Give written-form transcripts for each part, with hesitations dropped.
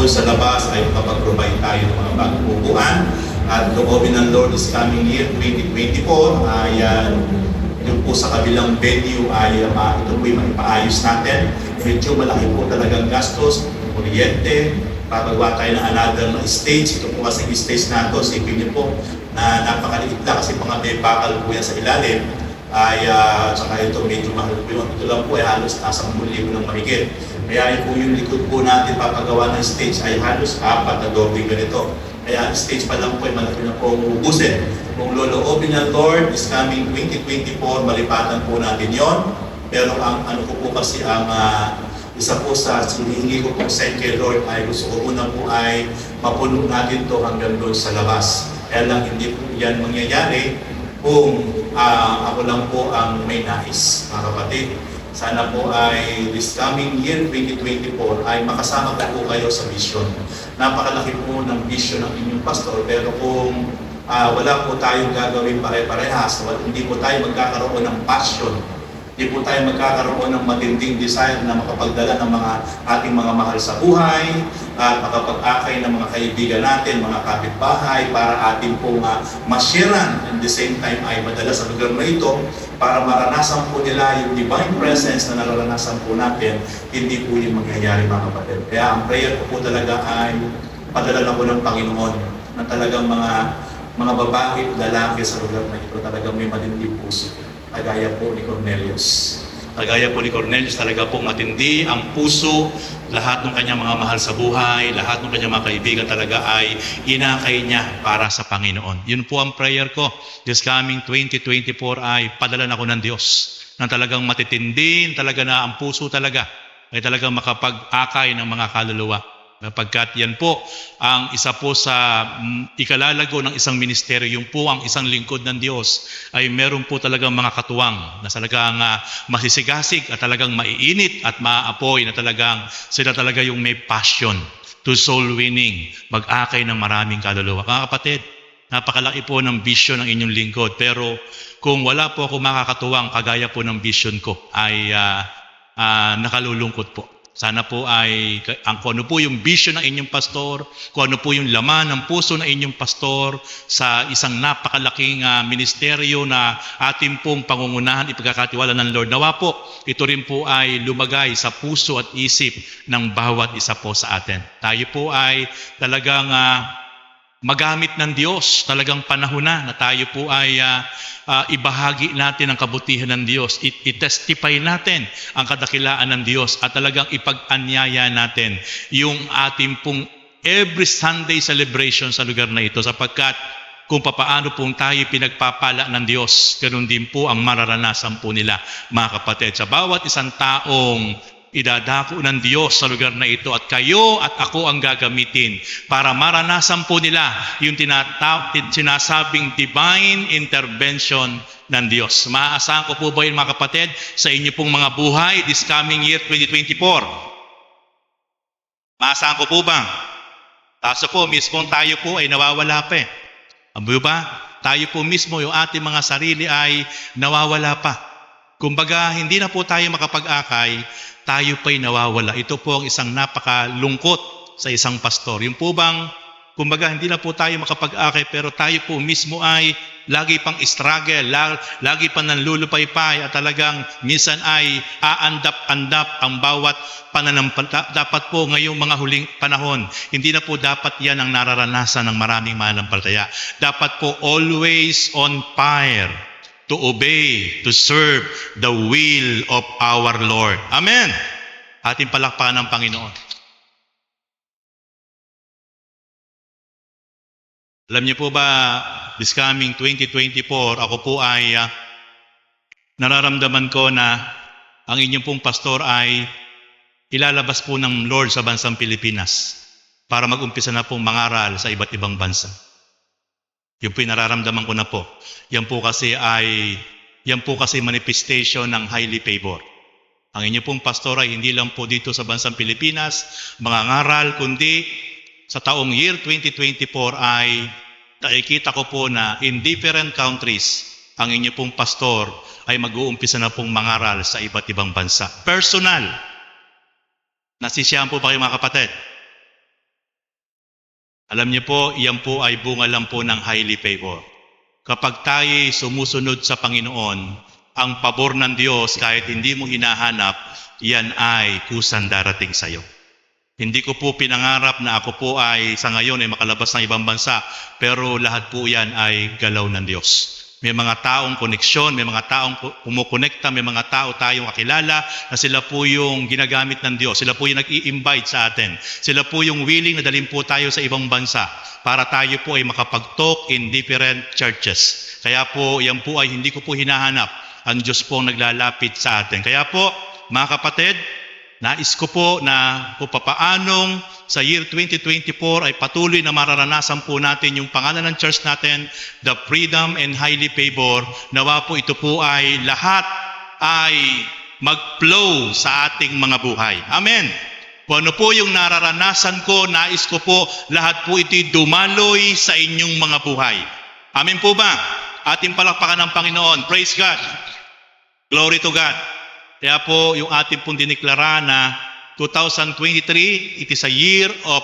doon sa labas ay makapag-provide tayo ng mga bagong upuan. At loobin ng Lord is coming year 2024 ay yung po sa kabilang venue ay ito po yung maipaayos natin. Medyo malaki po talagang gastos, kuryente, papagawa tayo ng another stage. Ito po kasi yung stage na ito, sipin niyo po na napakaliit lang kasi mga may bakal po yan sa ilalim. Saka ito medyo mahal po yun. Ito lang po ay halos nasa 10,000 ng mahigit. Kaya yung likod po natin papagawa ng stage ay halos 4 na doble ganito. Kaya ang stage pa lang po ay malaki na po ubusin. Kung loloobin ng Lord is coming 2024, malipatan po natin yon. Pero ang ano ko po kasi ang isa po sa hinihingi ko po sa kay Lord ay gusto ko una po ay mapuno natin to hanggang doon sa labas. Kaya lang hindi po yan mangyayari kung ako lang po ang may nais, mga kapatid. Sana po ay this coming year 2024 ay makasama po kayo sa vision. Napakalaki po ng vision ng inyong pastor, pero kung wala po tayong gagawin pare-parehas, hindi po tayo magkakaroon ng passion, hindi po tayo magkakaroon ng matinding desire na makapagdala ng mga ating mga mahal sa buhay at makapag-akay ng mga kaibigan natin, mga kapitbahay, para ating pong masyaran and the same time ay madala sa lugar na ito para maranasan po nila yung divine presence na nararanasan po natin. Hindi po yung mangyayari, mga kapatid. Kaya ang prayer ko po talaga ay padala na po ng Panginoon na talagang mga babae at lalaki sa lugar na ito talagang may matinding puso. Kagaya po ni Cornelius. Kagaya po ni Cornelius, talaga pong matindi ang puso. Lahat ng kanyang mga mahal sa buhay, lahat ng kanyang mga kaibigan talaga ay inakay niya para sa Panginoon. Yun po ang prayer ko. This coming 2024 ay padala na ko ng Diyos na talagang matitindi, talaga na ang puso talaga ay talagang makapag-akay ng mga kaluluwa. Pagkat yan po ang isa po sa ikalalago ng isang ministeryo, yung po ang isang lingkod ng Diyos ay meron po talagang mga katuwang na talagang masisigasig at talagang maiinit at maaapoy na talagang sila talaga yung may passion to soul winning, mag-akay ng maraming kaluluwa. Mga kapatid, napakalaki po ng vision ng inyong lingkod, pero kung wala po ako makakatuwang kagaya po ng vision ko ay nakalulungkot po. Sana po ay kung ano po yung vision ng inyong pastor, kung ano po yung laman ng puso ng inyong pastor sa isang napakalaking ministeryo na ating pong pangungunahan, ipagkakatiwala ng Lord. Nawa po, ito rin po ay lumagay sa puso at isip ng bawat isa po sa atin. Tayo po ay talagang magamit ng Diyos, talagang panahon na tayo po ay ibahagi natin ang kabutihan ng Diyos, i-testify natin ang kadakilaan ng Diyos at talagang ipag-anyaya natin yung ating pong every Sunday celebration sa lugar na ito, sapagkat kung papaano pong tayo pinagpapala ng Diyos, ganoon din po ang mararanasan po nila, mga kapatid. Sa bawat isang taong idadako ng Diyos sa lugar na ito at kayo at ako ang gagamitin para maranasan po nila yung sinasabing divine intervention ng Diyos. Maaasahan ko po ba yun, mga kapatid, sa inyo pong mga buhay this coming year 2024? Maaasahan ko po ba? Kaso po, mismo tayo po ay nawawala pa eh. Abuyo ba? Tayo po mismo, yung ating mga sarili ay nawawala pa. Kumbaga, hindi na po tayo makapag-akay, tayo pa'y nawawala. Ito po ang isang napakalungkot sa isang pastor. Yung po bang, kumbaga, hindi na po tayo makapag-akay, pero tayo po mismo ay lagi pang struggle, lagi pang nanlulupaypay at talagang minsan ay aandap-andap ang bawat pananampalataya. Dapat po ngayong mga huling panahon, hindi na po dapat yan ang nararanasan ng maraming mananampalataya. Dapat po always on fire to obey, to serve the will of our Lord. Amen! Ating palakpakan ng Panginoon. Alam niyo po ba, this coming 2024, ako po ay nararamdaman ko na ang inyong pong pastor ay ilalabas po ng Lord sa bansang Pilipinas para mag-umpisa na pong mangaral sa iba't ibang bansa. Yung po yung nararamdaman ko na po. Yan po kasi manifestation ng highly favor. Ang inyong pong pastor ay hindi lang po dito sa bansang Pilipinas mangangaral, kundi sa taong year 2024 ay nakikita ko po na in different countries, ang inyong pong pastor ay mag-uumpisa na pong mangaral sa iba't ibang bansa. Personal. Nasisiyahan po ba kayo, mga kapatid? Alam niyo po, iyan po ay bunga lang po ng highly favor. Kapag tayo sumusunod sa Panginoon, ang pabor ng Diyos kahit hindi mo hinahanap, yan ay kusang darating sa iyo. Hindi ko po pinangarap na ako po ay sa ngayon ay makalabas ng ibang bansa, pero lahat po yan ay galaw ng Diyos. May mga taong koneksyon, may mga taong kumukonekta, may mga tao tayong kakilala na sila po yung ginagamit ng Diyos. Sila po yung nag-i-invite sa atin. Sila po yung willing na dalhin po tayo sa ibang bansa para tayo po ay makapag-talk in different churches. Kaya po, yan po ay hindi ko po hinahanap. Ang Diyos po ang naglalapit sa atin. Kaya po, mga kapatid, nais ko po na kung papaanong sa year 2024 ay patuloy na mararanasan po natin yung pangalan ng church natin, the freedom and highly favor. Nawa po ito po ay lahat ay mag-flow sa ating mga buhay. Amen. Kung ano po yung nararanasan ko, nais ko po lahat po ito'y dumaloy sa inyong mga buhay. Amen po ba? Ating palakpakan ng Panginoon. Praise God. Glory to God. Kaya po yung ating pong diniklara na 2023, it is a year of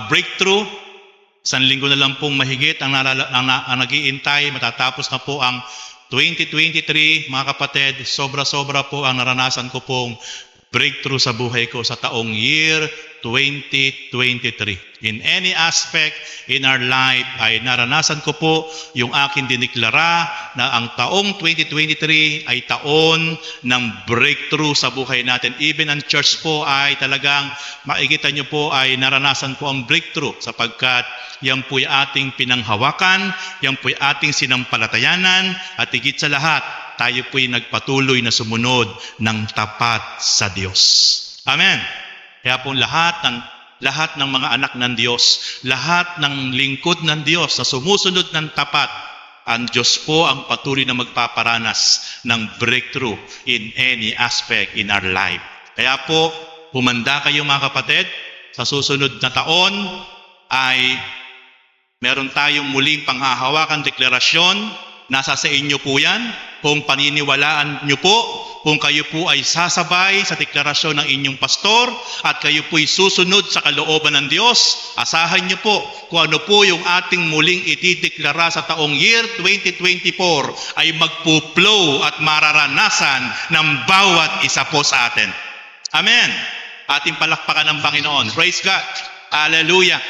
breakthrough. Isang linggo na lang pong mahigit ang nag-iintay. Matatapos na po ang 2023. Mga kapatid, sobra-sobra po ang naranasan ko pong breakthrough sa buhay ko sa taong year 2023. In any aspect in our life ay naranasan ko po yung aking diniklara na ang taong 2023 ay taon ng breakthrough sa buhay natin. Even ang church po ay talagang makikita nyo po ay naranasan po ang breakthrough sapagkat yan po yung ating pinanghawakan, yan po yung ating sinampalatayanan at higit sa lahat, tayo po'y nagpatuloy na sumunod ng tapat sa Diyos. Amen. Kaya po lahat ng mga anak ng Diyos, lahat ng lingkod ng Diyos na sumusunod ng tapat, ang Diyos po ang patuloy na magpaparanas ng breakthrough in any aspect in our life. Kaya po, humanda kayo mga kapatid, sa susunod na taon ay meron tayong muling panghahawakan deklarasyon. Nasa sa inyo po yan. Kung paniniwalaan nyo po, kung kayo po ay sasabay sa deklarasyon ng inyong pastor at kayo po ay susunod sa kalooban ng Diyos, asahan nyo po kung ano po yung ating muling itideklara sa taong year 2024 ay magpo-flow at mararanasan ng bawat isa po sa atin. Amen. Ating palakpakan ng Panginoon. Praise God. Hallelujah.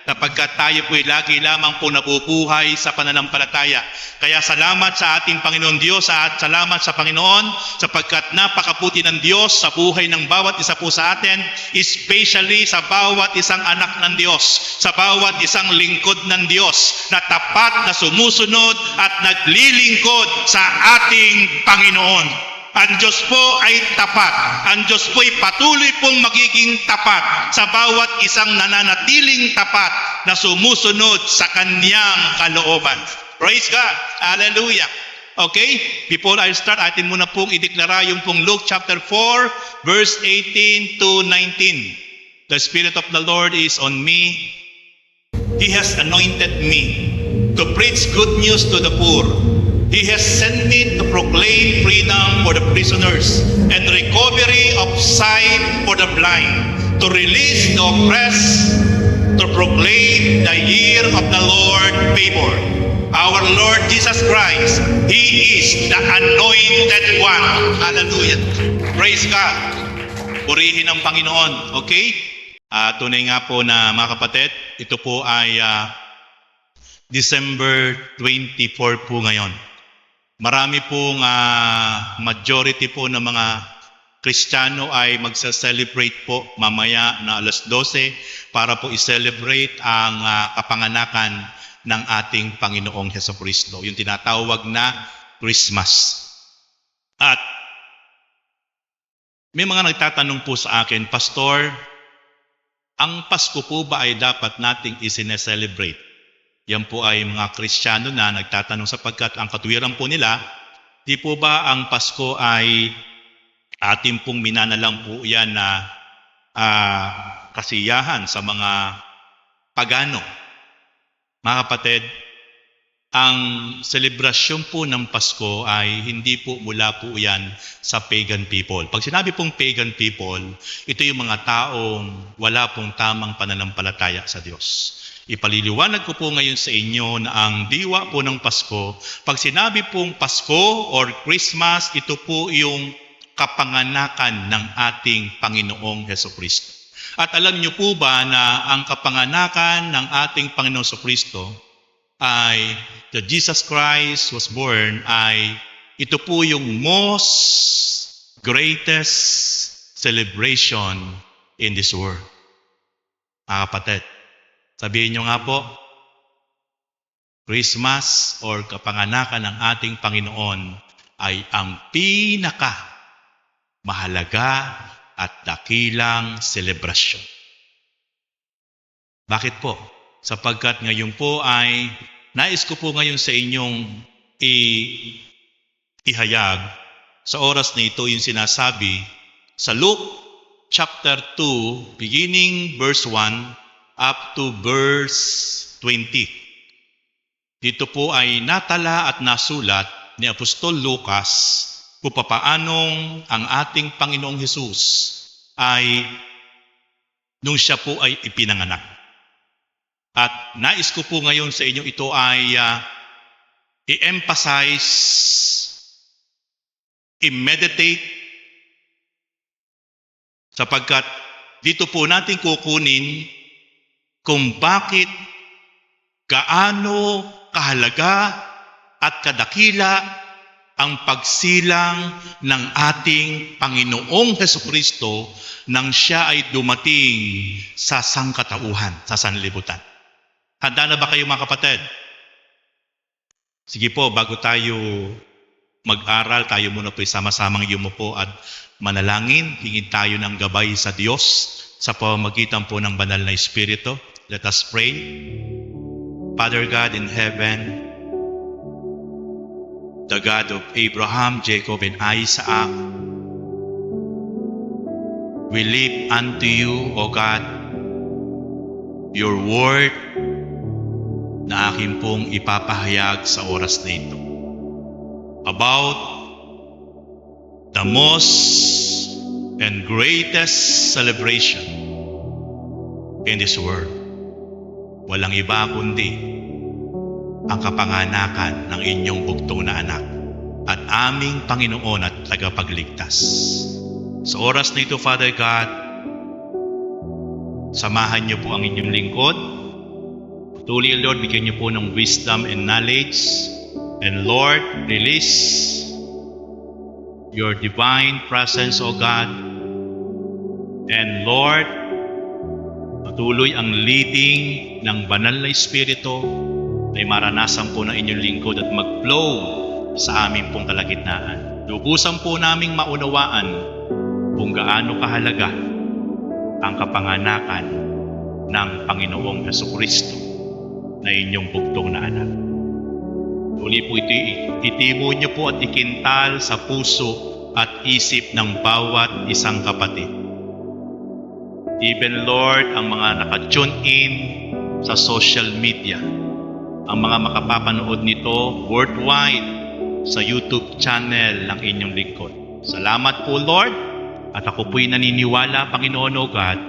Sapagkat tayo po'y lagi lamang po nabubuhay sa pananampalataya. Kaya salamat sa ating Panginoon Diyos at salamat sa Panginoon sapagkat napakabuti ng Diyos sa buhay ng bawat isa po sa atin, especially sa bawat isang anak ng Diyos, sa bawat isang lingkod ng Diyos na tapat na sumusunod at naglilingkod sa ating Panginoon. Ang Diyos po ay tapat. Ang Diyos po ay patuloy pong magiging tapat sa bawat isang nananatiling tapat na sumusunod sa Kanyang kalooban. Praise God. Hallelujah. Okay? Before I start, atin muna pong ideklara yung pong Luke chapter 4, verse 18 to 19. The Spirit of the Lord is on me. He has anointed me to preach good news to the poor. He has sent me to proclaim freedom for the prisoners and recovery of sight for the blind, to release the oppressed, to proclaim the year of the Lord favor. Our Lord Jesus Christ, He is the anointed one. Hallelujah. Praise God. Purihin ang Panginoon. Okay? Tunay nga po na mga kapatid, ito po ay December 24 po ngayon. Marami pong majority po ng mga Kristiyano ay magsa-celebrate po mamaya na alas 12 para po i-celebrate ang kapanganakan ng ating Panginoong Hesukristo, yung tinatawag na Christmas. At may mga nagtatanong po sa akin, Pastor, ang Pasko po ba ay dapat nating isine-celebrate? Yan po ay mga Kristiyano na nagtatanong sapagkat ang katuwiran po nila, di po ba ang Pasko ay ating pong minanalang po yan na kasiyahan sa mga pagano? Mga kapatid, ang selebrasyon po ng Pasko ay hindi po mula po yan sa pagan people. Pag sinabi pong pagan people, ito yung mga taong wala pong tamang pananampalataya sa Diyos. Ipaliliwanag ko po ngayon sa inyo na ang diwa po ng Pasko, pag sinabi pong Pasko or Christmas, ito po yung kapanganakan ng ating Panginoong Hesukristo. At alam niyo po ba na ang kapanganakan ng ating Panginoong Hesukristo ay that Jesus Christ was born ay ito po yung most greatest celebration in this world. Mga kapatid, sabihin nyo nga po, Christmas or kapanganakan ng ating Panginoon ay ang pinaka mahalaga at dakilang selebrasyon. Bakit po? Sapagkat ngayon po ay nais ko po ngayon sa inyong ihayag sa oras na ito yung sinasabi sa Luke chapter 2 beginning verse 1 up to verse 20. Dito po ay natala at nasulat ni Apostol Lucas kung papaanong ang ating Panginoong Hesus ay nung siya po ay ipinanganak. At nais ko po ngayon sa inyo ito ay i-emphasize, i-meditate, sapagkat dito po natin kukunin kung bakit gaano kahalaga at kadakila ang pagsilang ng ating Panginoong Hesukristo nang siya ay dumating sa sangkatauhan, sa sanlibutan. Handa na ba kayo mga kapatid? Sige po, bago tayo mag-aral, tayo muna po sama-samang yumuko at manalangin. Hingin tayo ng gabay sa Diyos sa pamamagitan po ng banal na Espiritu. Let us pray. Father God in heaven, the God of Abraham, Jacob, and Isaac, we lift unto you, O God, your word na akin pong ipapahayag sa oras na ito about the most and greatest celebration in this world. Walang iba kundi ang kapanganakan ng inyong bugtong na anak at aming Panginoon at tagapagligtas. Sa oras na ito, Father God, samahan niyo po ang inyong lingkod. Patuloy, Lord, bigyan niyo po ng wisdom and knowledge. And Lord, release your divine presence, O God. And Lord, patuloy ang leading ng banal na Espiritu ay maranasan po ng inyong lingkod at mag-flow sa aming pong kalagitnaan. Lubusan po naming maunawaan kung gaano kahalaga ang kapanganakan ng Panginoong Hesukristo na inyong bugtong na anak. Uli po ito, itimo niyo po at ikintal sa puso at isip ng bawat isang kapatid. Even Lord, ang mga naka-tune in sa social media, ang mga makapapanood nito worldwide sa YouTube channel ng inyong lingkod. Salamat po, Lord, at ako po'y naniniwala, Panginoon o God,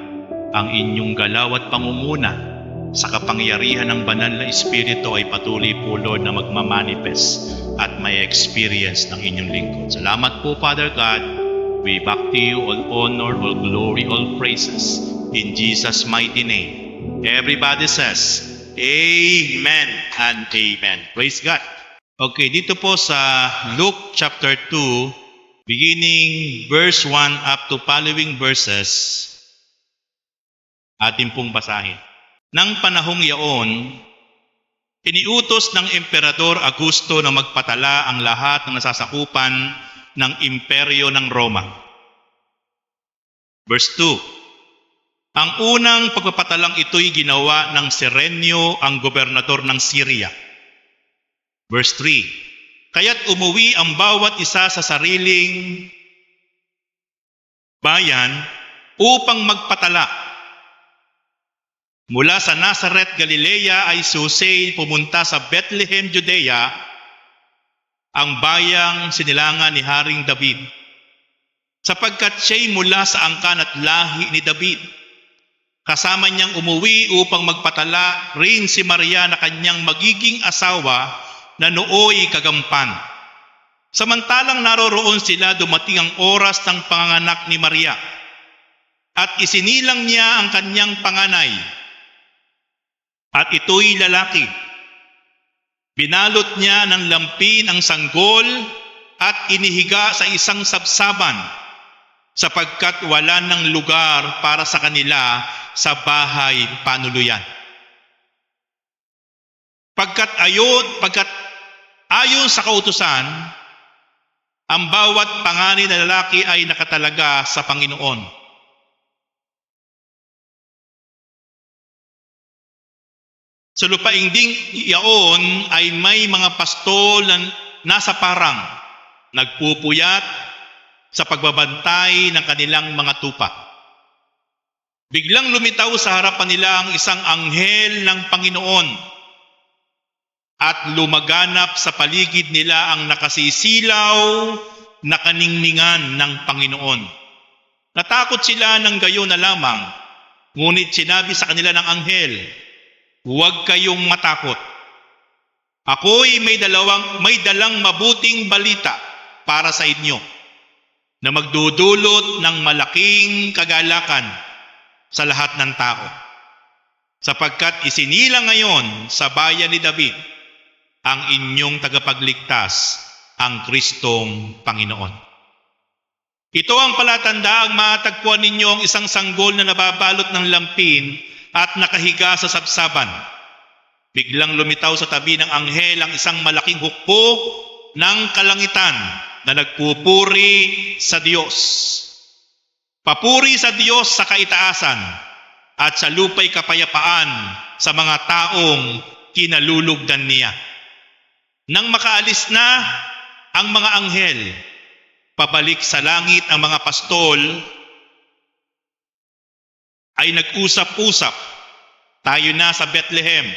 ang inyong galaw at pangunguna sa kapangyarihan ng banal na Espiritu ay patuloy po, Lord, na magmamanifest at may experience ng inyong lingkod. Salamat po, Father God. We back to you all honor, all glory, all praises. In Jesus' mighty name. Everybody says, Amen and Amen. Praise God. Okay, dito po sa Luke chapter 2, beginning verse 1 up to following verses, atin pong basahin. Nang panahong yaon, iniutos ng Emperador Augusto na magpatala ang lahat ng nasasakupan ng imperyo ng Roma. Verse 2. Ang unang pagpapatalang ito'y ginawa ng Serenio, ang gobernador ng Syria. Verse 3. Kaya't umuwi ang bawat isa sa sariling bayan upang magpatala. Mula sa Nazareth, Galilea ay si Jose pumunta sa Bethlehem, Judea, ang bayang sinilangan ni Haring David, sapagkat siya'y mula sa angkan at lahi ni David. Kasama niyang umuwi upang magpatala rin si Maria na kanyang magiging asawa na nooy kagampan. Samantalang naroroon sila, dumating ang oras ng panganganak ni Maria at isinilang niya ang kanyang panganay. At ito'y lalaki. Binalot niya ng lampin ang sanggol at inihiga sa isang sabsaban, sapagkat wala ng lugar para sa kanila sa bahay panuluyan. Pagkat ayon sa kautusan, ang bawat panganay na lalaki ay nakatalaga sa Panginoon. Sa lupaing ding iyaon ay may mga pastol na nasa parang, nagpupuyat sa pagbabantay ng kanilang mga tupa. Biglang lumitaw sa harapan nila ang isang anghel ng Panginoon at lumaganap sa paligid nila ang nakasisilaw na kaningningan ng Panginoon. Natakot sila ng gayon na lamang, ngunit sinabi sa kanila ng anghel, "Huwag kayong matakot. Ako'y may dalang mabuting balita para sa inyo na magdudulot ng malaking kagalakan sa lahat ng tao. Sapagkat isinilang ngayon sa bayan ni David ang inyong tagapagligtas, ang Kristong Panginoon." Ito ang palatandaang matagpuan ninyo ang isang sanggol na nababalot ng lampin at nakahiga sa sabsaban. Biglang lumitaw sa tabi ng anghel ang isang malaking hukbo ng kalangitan na nagpupuri sa Diyos. Papuri sa Diyos sa kaitaasan at sa lupa'y kapayapaan sa mga taong kinalulugdan niya. Nang makaalis na ang mga anghel, pabalik sa langit ang mga pastol ay nag-usap-usap, "Tayo na sa Bethlehem.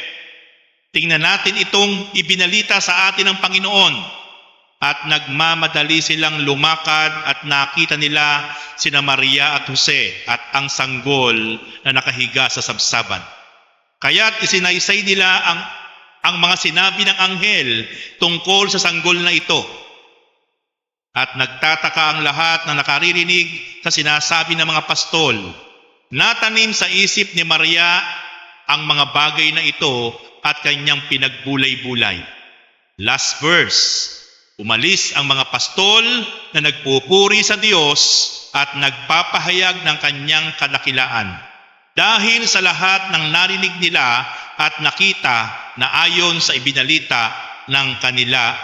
Tingnan natin itong ibinalita sa atin ng Panginoon." At nagmamadali silang lumakad at nakita nila sina Maria at Jose at ang sanggol na nakahiga sa sabsaban. Kaya't isinaysay nila ang mga sinabi ng anghel tungkol sa sanggol na ito. At nagtataka ang lahat na nakaririnig sa sinasabi ng mga pastol. Natanim sa isip ni Maria ang mga bagay na ito at kanyang pinagbulay-bulay. Last verse. Umalis ang mga pastol na nagpupuri sa Diyos at nagpapahayag ng kanyang kadakilaan. Dahil sa lahat ng narinig nila at nakita na ayon sa ibinalita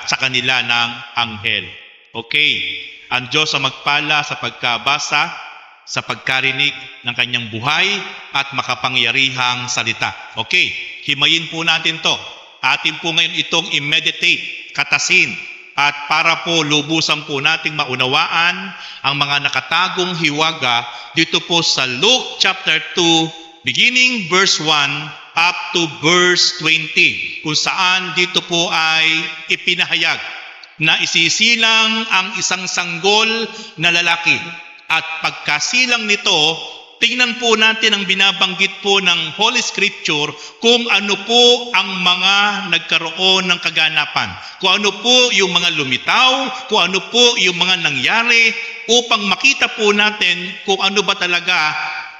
sa kanila ng anghel. Okay, ang Diyos ang magpala sa pagkabasa, sa pagkarinig ng kanyang buhay at makapangyarihang salita. Okay, himayin po natin to. Atin po ngayon itong i-meditate, katasin, at para po lubusan po nating maunawaan ang mga nakatagong hiwaga dito po sa Luke chapter 2, beginning verse 1 up to verse 20, kung saan dito po ay ipinahayag na isisilang ang isang sanggol na lalaki. At pagkasilang nito, tingnan po natin ang binabanggit po ng Holy Scripture kung ano po ang mga nagkaroon ng kaganapan. Kung ano po yung mga lumitaw, kung ano po yung mga nangyari, upang makita po natin kung ano ba talaga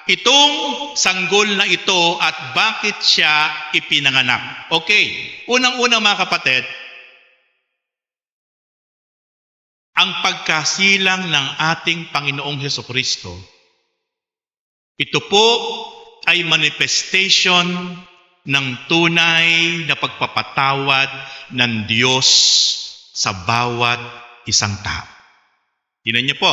itong sanggol na ito at bakit siya ipinanganak. Okay, unang-una mga kapatid, ang pagkasilang ng ating Panginoong Hesukristo, ito po ay manifestation ng tunay na pagpapatawad ng Diyos sa bawat isang tao. Tingnan niyo po.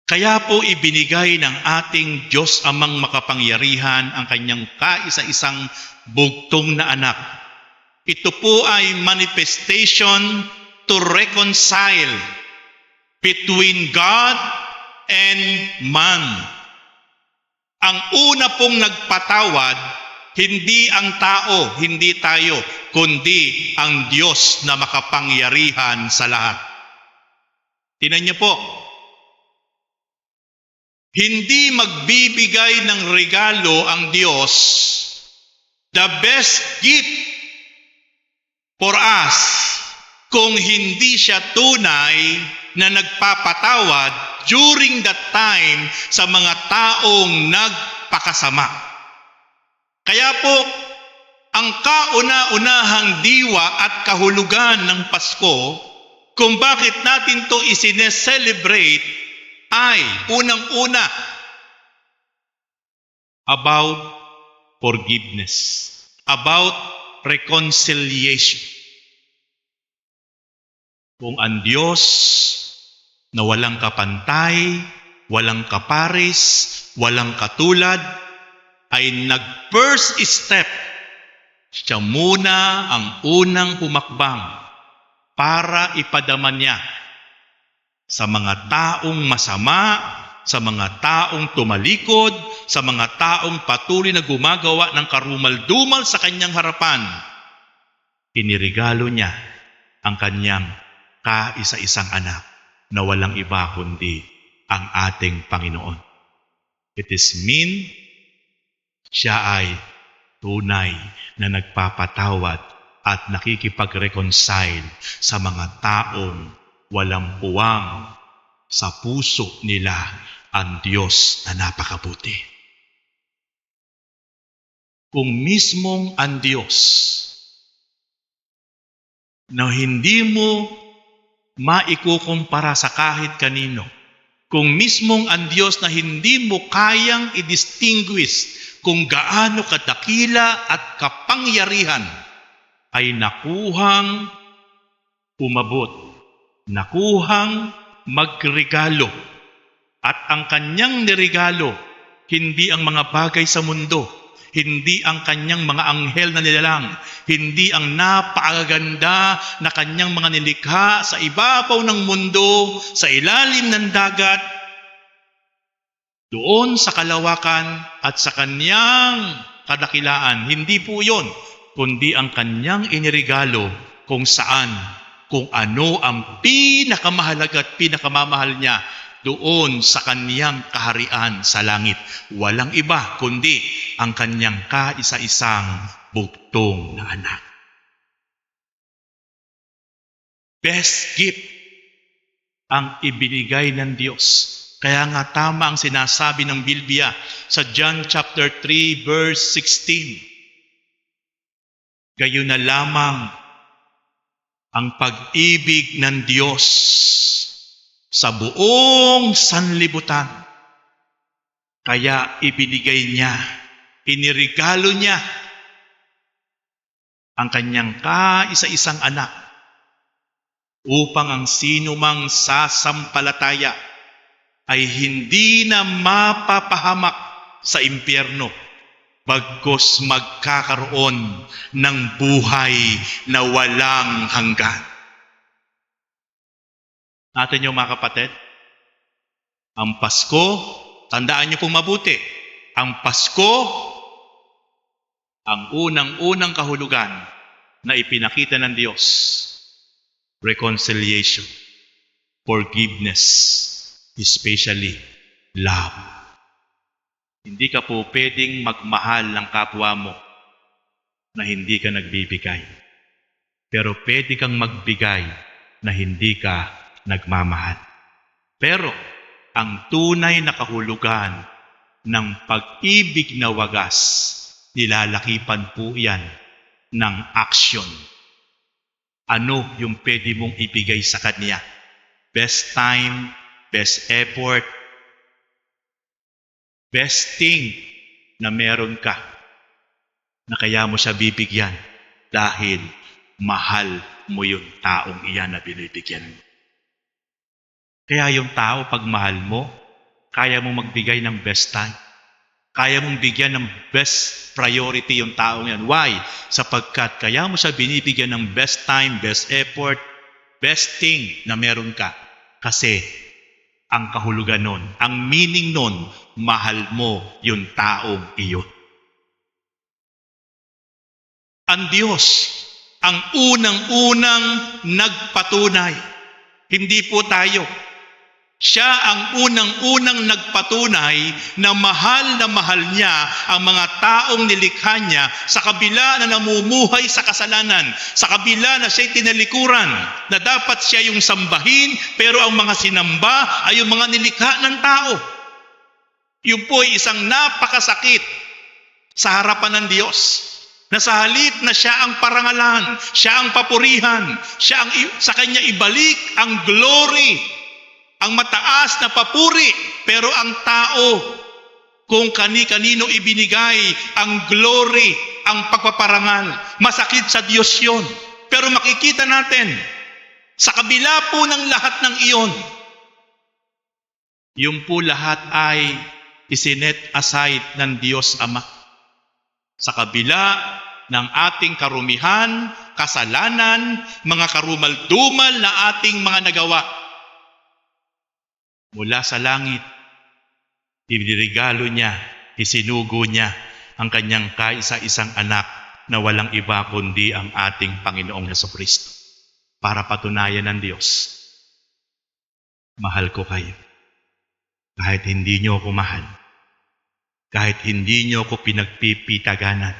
Kaya po ibinigay ng ating Diyos Amang makapangyarihan ang kanyang kaisa-isang bugtong na anak. Ito po ay manifestation to reconcile between God and man. Ang una pong nagpatawad, hindi ang tao, hindi tayo, kundi ang Diyos na makapangyarihan sa lahat. Tingnan niyo po, hindi magbibigay ng regalo ang Diyos, the best gift for us, kung hindi siya tunay na nagpapatawad during that time sa mga taong nagpakasama. Kaya po, ang kauna-unahang diwa at kahulugan ng Pasko, kung bakit natin to isineselebrate, ay unang-una about forgiveness, about reconciliation. Kung ang Diyos na walang kapantay, walang kaparis, walang katulad, ay nag-first step, siya muna ang unang humakbang para ipadama niya sa mga taong masama, sa mga taong tumalikod, sa mga taong patuloy na gumagawa ng karumal-dumal sa kanyang harapan. Inirigalo niya ang kanyang kaisa-isang anak na walang iba kundi ang ating Panginoon. It is mean siya ay tunay na nagpapatawad at nakikipag-reconcile sa mga taong walang puwang sa puso nila ang Diyos na napakabuti. Kung mismong ang Diyos na hindi mo maikukumpara sa kahit kanino, kung mismong ang Diyos na hindi mo kayang i-distinguish kung gaano kadakila at kapangyarihan, ay nakuhang umabot, nakuhang magregalo. At ang kanyang niregalo, hindi ang mga bagay sa mundo, hindi ang kanyang mga anghel na nilalang, hindi ang napakaganda na kanyang mga nilikha sa ibabaw ng mundo, sa ilalim ng dagat, doon sa kalawakan at sa kanyang kadakilaan. Hindi po yun, kundi ang kanyang iniregalo kung saan, kung ano ang pinakamahalaga at pinakamamahal niya doon sa kanyang kaharian sa langit. Walang iba kundi ang kanyang kaisa-isang bugtong na anak. Best gift ang ibinigay ng Diyos. Kaya nga tama ang sinasabi ng Biblia sa John chapter 3 verse 16. Gayon na lamang ang pag-ibig ng Diyos sa buong sanlibutan. Kaya ibinigay niya, inirigalo niya ang kanyang kaisa-isang anak upang ang sinumang sasampalataya ay hindi na mapapahamak sa impyerno, bagkus magkakaroon ng buhay na walang hanggan. Natin yung mga kapatid, ang Pasko, tandaan niyo pong mabuti, ang Pasko, ang unang-unang kahulugan na ipinakita ng Diyos, reconciliation, forgiveness, especially love. Hindi ka po pwedeng magmahal ng kapwa mo na hindi ka nagbibigay. Pero pwede kang magbigay na hindi ka nagmamahal. Pero ang tunay na kahulugan ng pag-ibig na wagas, nilalakipan po yan ng action. Ano yung pwede mong ibigay sa Kanya? Best time, best effort, best thing na meron ka na kaya mo siya bibigyan dahil mahal mo yung taong iyan na binibigyan mo. Kaya yung tao, pag mahal mo, kaya mong magbigay ng best time. Kaya mong bigyan ng best priority yung taong yan. Why? Sapagkat kaya mo siya binibigyan ng best time, best effort, best thing na meron ka. Kasi Ang kahulugan nun, ang meaning nun, mahal mo yung taong iyon. Ang Diyos, ang unang-unang nagpatunay. Hindi po tayo. Siya ang unang-unang nagpatunay na mahal niya ang mga taong nilikha niya sa kabila na namumuhay sa kasalanan, sa kabila na siya'y tinalikuran, na dapat siya yung sambahin, pero ang mga sinamba ay yung mga nilikha ng tao. Yun po ay isang napakasakit sa harapan ng Diyos, na sa halip na siya ang parangalan, siya ang papurihan, sa kanya ibalik ang glory, ang mataas na papuri, pero ang tao, kung kani-kanino ibinigay ang glory, ang pagpaparangal, masakit sa Diyos yun. Pero makikita natin, sa kabila po ng lahat ng iyon, yung po lahat ay isinet aside ng Diyos Ama. Sa kabila ng ating karumihan, kasalanan, mga karumal-dumal na ating mga nagawa, mula sa langit, ibinirigalo niya, isinugo niya ang kanyang kaisa-isang anak na walang iba kundi ang ating Panginoong Jesucristo, para patunayan ng Diyos, mahal ko kayo. Kahit hindi niyo ako mahal, kahit hindi niyo ako pinagpipitaganan,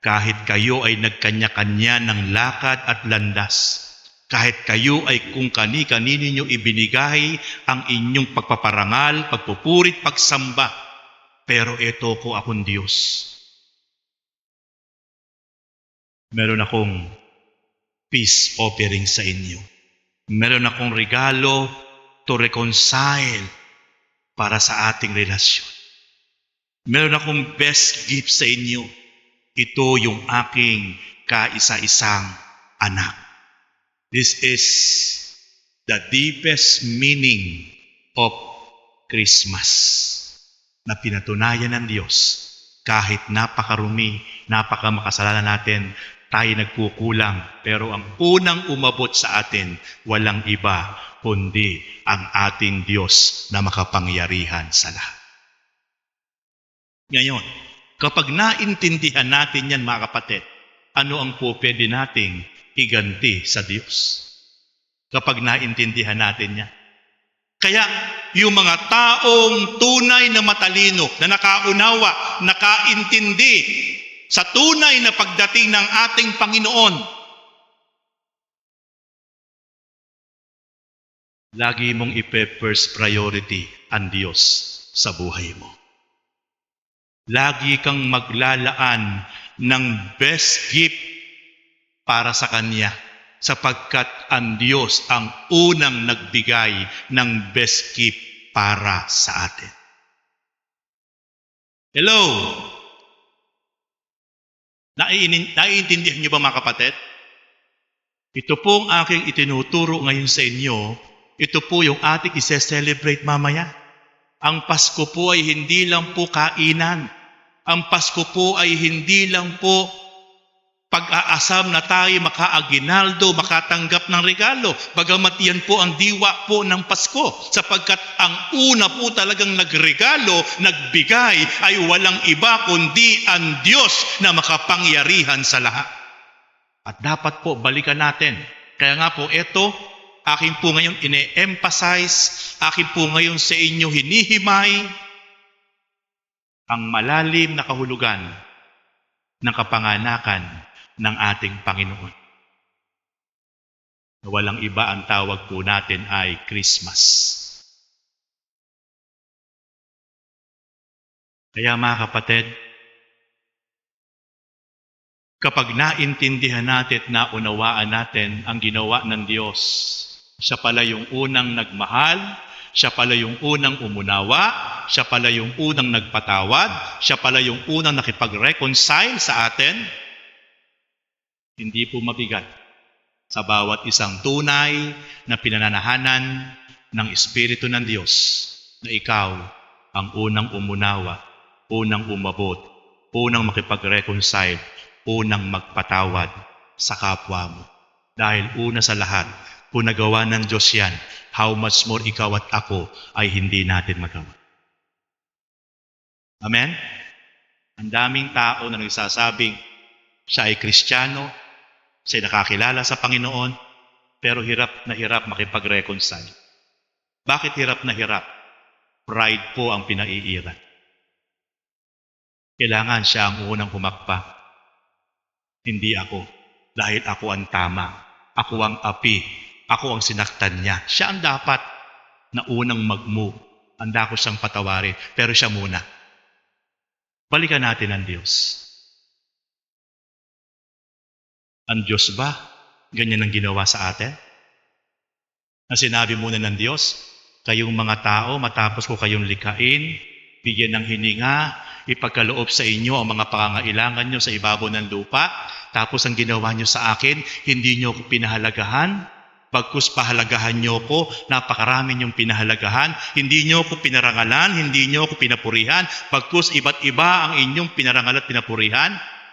kahit kayo ay nagkanya-kanya ng lakad at landas, kahit kayo ay kung kani-kanino niyo ibinigay ang inyong pagpaparangal, pagpupurit, pagsamba, pero ito ko akong Diyos. Meron akong peace offering sa inyo. Meron akong regalo to reconcile para sa ating relasyon. Meron akong best gift sa inyo. Ito yung aking kaisa-isang anak. This is the deepest meaning of Christmas, na pinatunayan ng Diyos kahit napakarumi, napakamakasalanan natin, tayo nagkukulang, pero ang unang umabot sa atin, walang iba kundi ang ating Diyos na makapangyarihan sa lahat. Ngayon, kapag naintindihan natin yan, mga kapatid, ano ang po pwede nating iganti sa Diyos? Kapag naintindihan natin yan. Kaya yung mga taong tunay na matalino, na nakaunawa, nakaintindi sa tunay na pagdating ng ating Panginoon, lagi mong ipe-first priority ang Diyos sa buhay mo. Lagi kang maglalaan ng best gift para sa Kanya, sapagkat ang Diyos ang unang nagbigay ng best gift para sa atin. Hello? Naiintindihan niyo ba, mga kapatid? Ito pong aking itinuturo ngayon sa inyo, ito po yung ating ise-celebrate mamaya. Ang Pasko po ay hindi lang po kainan. Ang Pasko po ay hindi lang po pag-aasam na tayo makaaginaldo, makatanggap ng regalo. Bagamat yan po ang diwa po ng Pasko, sapagkat ang una po talagang nagregalo, nagbigay, ay walang iba kundi ang Diyos na makapangyarihan sa lahat. At dapat po balikan natin. Kaya nga po ito, akin po ngayon ine-emphasize, akin po ngayon sa inyo hinihimay ang malalim na kahulugan ng kapanganakan ng ating Panginoon. Walang iba, ang tawag po natin ay Christmas. Kaya mga kapatid, kapag naintindihan natin, naunawaan natin ang ginawa ng Diyos, siya pala yung unang nagmahal, siya pala yung unang umunawa, siya pala yung unang nagpatawad, siya pala yung unang nakipag-reconcile sa atin, hindi po mabigat sa bawat isang tunay na pinananahanan ng Espiritu ng Diyos na ikaw ang unang umunawa, unang umabot, unang makipag-reconcile, unang magpatawad sa kapwa mo. Dahil una sa lahat, Kung nagawa ng Diyos yan, how much more ikaw at ako ay hindi natin magawa. Amen? Ang daming tao na nagsasabing siya ay Kristiyano, siya ay nakakilala sa Panginoon, pero hirap na hirap makipag-reconcile. Bakit hirap na hirap? Pride po ang pinaiiran. Kailangan siya ang unang humakpa. Hindi ako. Dahil ako ang tama. Ako ang api. Ako ang sinaktan niya. Siya ang dapat na unang mag-move. Handa ko siyang patawarin. Pero siya muna. Balikan natin ang Diyos. Ang Diyos ba? Ganyan ang ginawa sa atin? Na sinabi muna ng Diyos, kayong mga tao, matapos ko kayong likhain, bigyan ng hininga, ipagkaloob sa inyo ang mga pangangailangan nyo sa ibabaw ng lupa, tapos ang ginawa nyo sa akin, hindi nyo ko pinahalagahan, pagkus pahalagahan nyo ko, napakarami nyong pinahalagahan, hindi nyo ko pinarangalan, hindi nyo ko pinapurihan, pagkus iba't iba ang inyong pinarangalan at pinapurihan,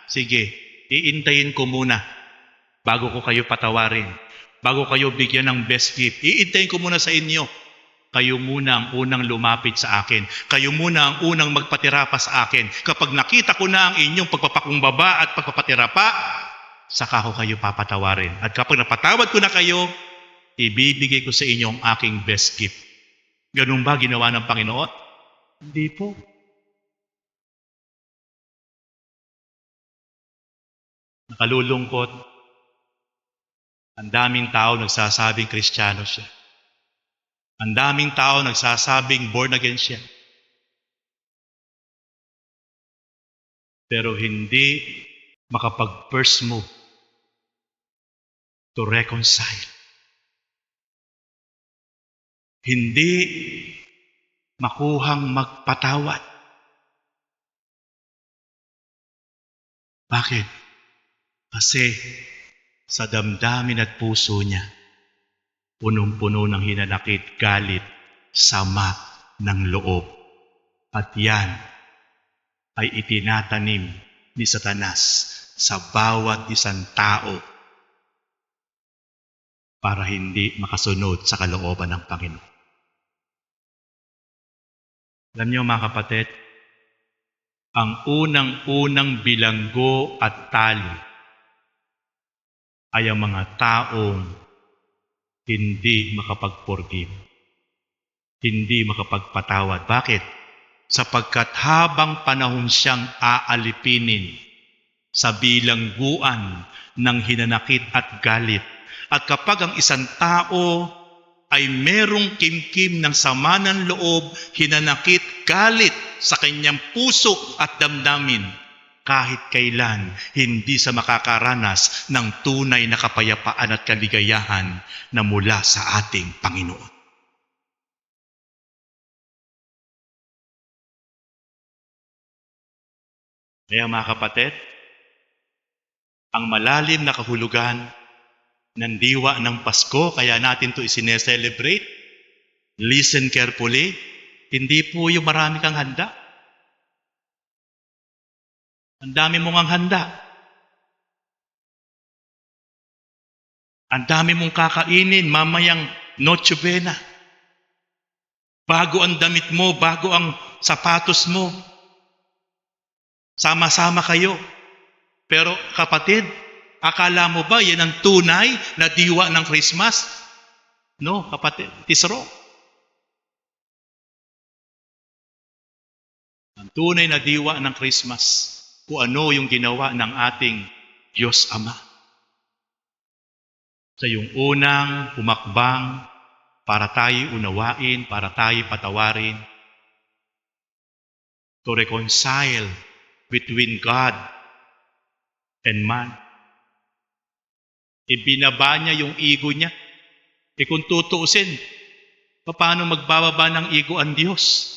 sige, iintayin ko muna, bago ko kayo patawarin, bago kayo bigyan ng best gift, iintayin ko muna sa inyo. Kayo muna ang unang lumapit sa akin. Kayo muna ang unang magpatirapa sa akin. Kapag nakita ko na ang inyong pagpapakumbaba at pagpapatirapa, saka ko kayo papatawarin. At kapag napatawad ko na kayo, ibibigay ko sa inyo ang aking best gift. Ganun ba ginawa ng Panginoon? Hindi po. Nakalulungkot. Ang daming tao nagsasabing Kristiyano siya. Ang daming tao nagsasabing born again siya. Pero hindi makapag-first move to reconcile. Hindi makuhang magpatawad. Bakit? Kasi sa damdamin at puso niya, punong-puno ng hinanakit, galit, sama ng loob. At yan ay itinatanim ni Satanas sa bawat isang tao para hindi makasunod sa kalooban ng Panginoon. Alam niyo mga kapatid, ang unang-unang bilanggo at tali ay ang mga taong hindi makapag-forgive, hindi makapagpatawad. Bakit? Sapagkat habang panahon siyang aalipinin sa bilangguan ng hinanakit at galit, at kapag ang isang tao ay merong kimkim ng sama ng loob, hinanakit, galit sa kanyang puso at damdamin, kahit kailan hindi sa makakaranas ng tunay na kapayapaan at kaligayahan na mula sa ating Panginoon. Kaya mga kapatid, ang malalim na kahulugan ng diwa ng Pasko, kaya natin ito isineselebrate, listen carefully, hindi po yung marami kang handa. Ang dami mong ang handa. Ang dami mong kakainin mamayang Noche Buena. Bago ang damit mo, bago ang sapatos mo. Sama-sama kayo. Pero kapatid, akala mo ba yan ang tunay na diwa ng Christmas? No, kapatid, it is wrong. Ang tunay na diwa ng Christmas, kung ano yung ginawa ng ating Diyos Ama. Sa yung unang humakbang para tayo unawain, para tayo patawarin, to reconcile between God and man. Ibinaba niya yung ego niya. Kung tutuusin, paano magbababa ng ego ang Diyos?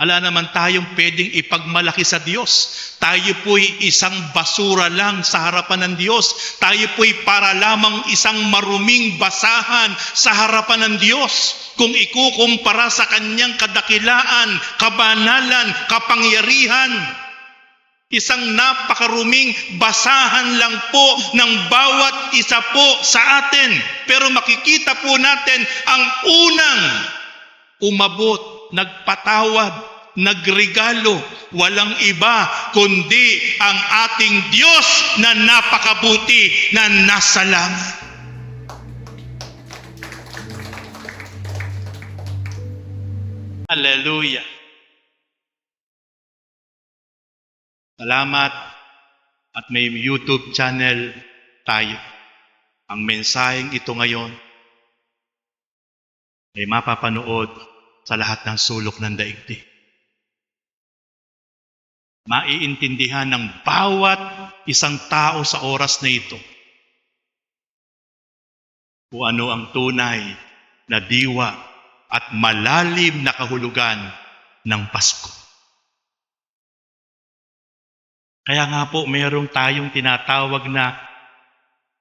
Ala naman tayong pwedeng ipagmalaki sa Diyos. Tayo po'y isang basura lang sa harapan ng Diyos. Tayo po'y para lamang isang maruming basahan sa harapan ng Diyos. Kung ikukumpara sa kanyang kadakilaan, kabanalan, kapangyarihan. Isang napakaruming basahan lang po ng bawat isa po sa atin. Pero makikita po natin ang unang umabot, nagpatawad, nagregalo. Walang iba kundi ang ating Diyos na napakabuti na nasa langit. Hallelujah. Salamat at may YouTube channel tayo. Ang mensaheng ito ngayon ay mapapanood sa lahat ng sulok ng daigdig. Maiintindihan ng bawat isang tao sa oras na ito kung ano ang tunay na diwa at malalim na kahulugan ng Pasko. Kaya nga po, mayroong tayong tinatawag na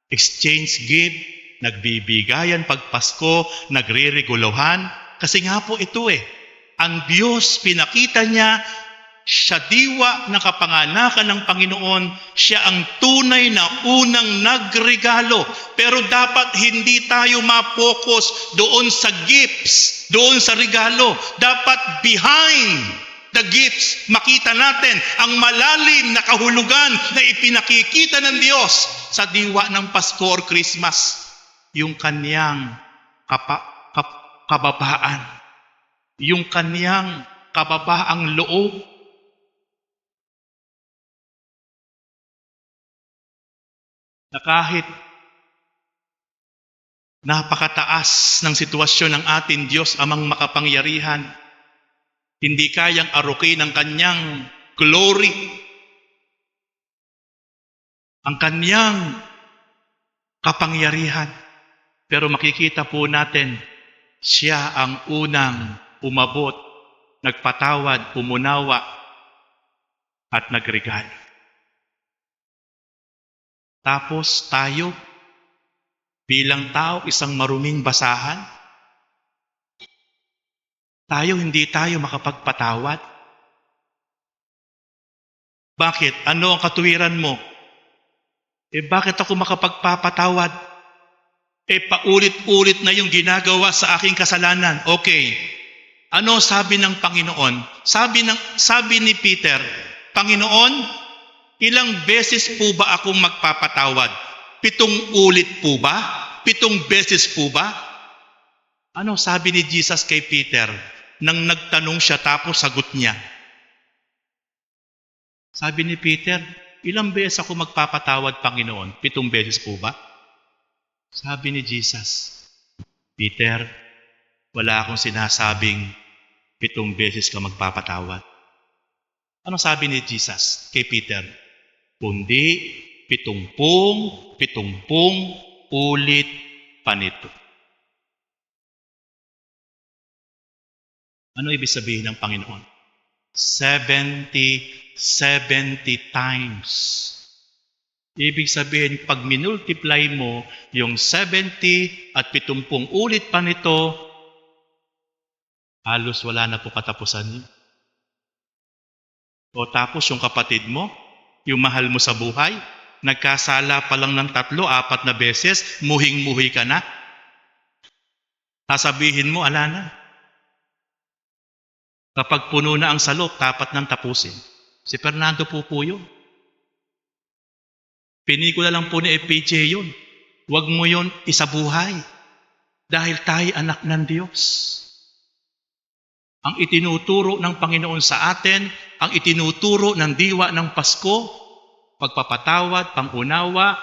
exchange gift, nagbibigayan pag Pasko, nagre-reguluhan. Kasi nga po ito ang Diyos pinakita niya, siya diwa na kapanganakan ng Panginoon, siya ang tunay na unang nagregalo. Pero dapat hindi tayo ma-focus doon sa gifts, doon sa regalo. Dapat behind the gifts, makita natin ang malalim na kahulugan na ipinakikita ng Diyos sa diwa ng Pasko or Christmas. Yung kaniyang kababaan, yung kaniyang kababaang loob. Na kahit napakataas ng sitwasyon ng ating Diyos amang makapangyarihan, hindi kayang arukin ang kanyang glory, ang kanyang kapangyarihan. Pero makikita po natin, siya ang unang umabot, nagpatawad, umunawa, at nagregalo. Tapos tayo, bilang tao, isang maruming basahan, hindi tayo makapagpatawad. Bakit? Ano ang katuwiran mo? Bakit ako makapagpapatawad? Paulit-ulit na yung ginagawa sa aking kasalanan. Okay. Ano sabi ng Panginoon? Sabi ni Peter, Panginoon, ilang beses po ba akong magpapatawad? 7 ulit po ba? 7 beses po ba? Ano sabi ni Jesus kay Peter nang nagtanong siya tapos sagot niya? Sabi ni Peter, ilang beses ako magpapatawad, Panginoon? 7 beses po ba? Sabi ni Jesus, Peter, wala akong sinasabing 7 beses ka magpapatawad. Ano sabi ni Jesus kay Peter? Kundi 70 ulit pa nito. Ano ibig sabihin ng Panginoon? 70 times. Ibig sabihin, pag minultiply mo yung 70 at 70 ulit pa nito, halos wala na po katapusan niyo. O tapos yung kapatid mo, yung mahal mo sa buhay, nagkasala pa lang ng 3, 4 na beses, muhing-muhi ka na. Sasabihin mo, ala na. Kapag puno na ang salop, dapat nang tapusin. Si Fernando po yun. Pelikula lang po ni FPJ yun. Huwag mo yun isabuhay. Dahil tayo anak ng Diyos. Ang itinuturo ng Panginoon sa atin, ang itinuturo ng diwa ng Pasko, pagpapatawad, pangunawa,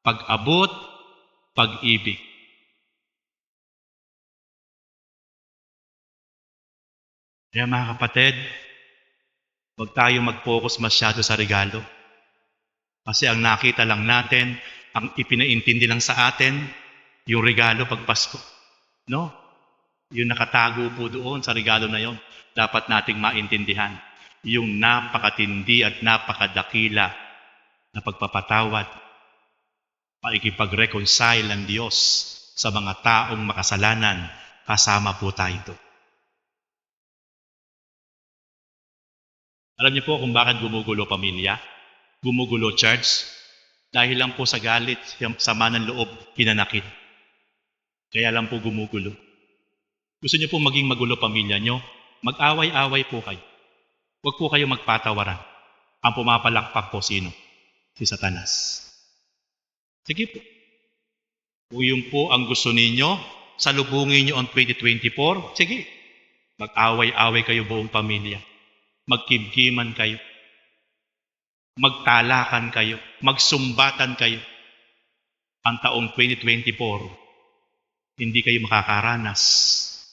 pag-abot, pag-ibig. Kaya mga kapatid, huwag tayo mag-focus masyado sa regalo. Kasi ang nakita lang natin, ang ipinaintindi lang sa atin, yung regalo pag Pasko. No? Yung nakatago po doon sa regalo na yon, dapat nating maintindihan. Yung napakatindi at napakadakila na pagpapatawad, paikipag-reconcile ng Diyos sa mga taong makasalanan, kasama po tayo doon. Alam niyo po kung bakit gumugulo pamilya? Gumugulo church? Dahil lang po sa galit, sama ng loob, hinanakit. Kaya lang po gumugulo. Gusto niyo po maging magulo pamilya niyo? Mag-away-away po kayo. Huwag po kayo magpatawaran. Ang pumapalakpak po sino? Si Satanas. Sige po. Kung yun po ang gusto ninyo, salubungin niyo ang 2024, sige. Mag-away-away kayo buong pamilya. Magkimkiman kayo. Magtalakan kayo. Magsumbatan kayo. Ang taong 2024, hindi kayo makakaranas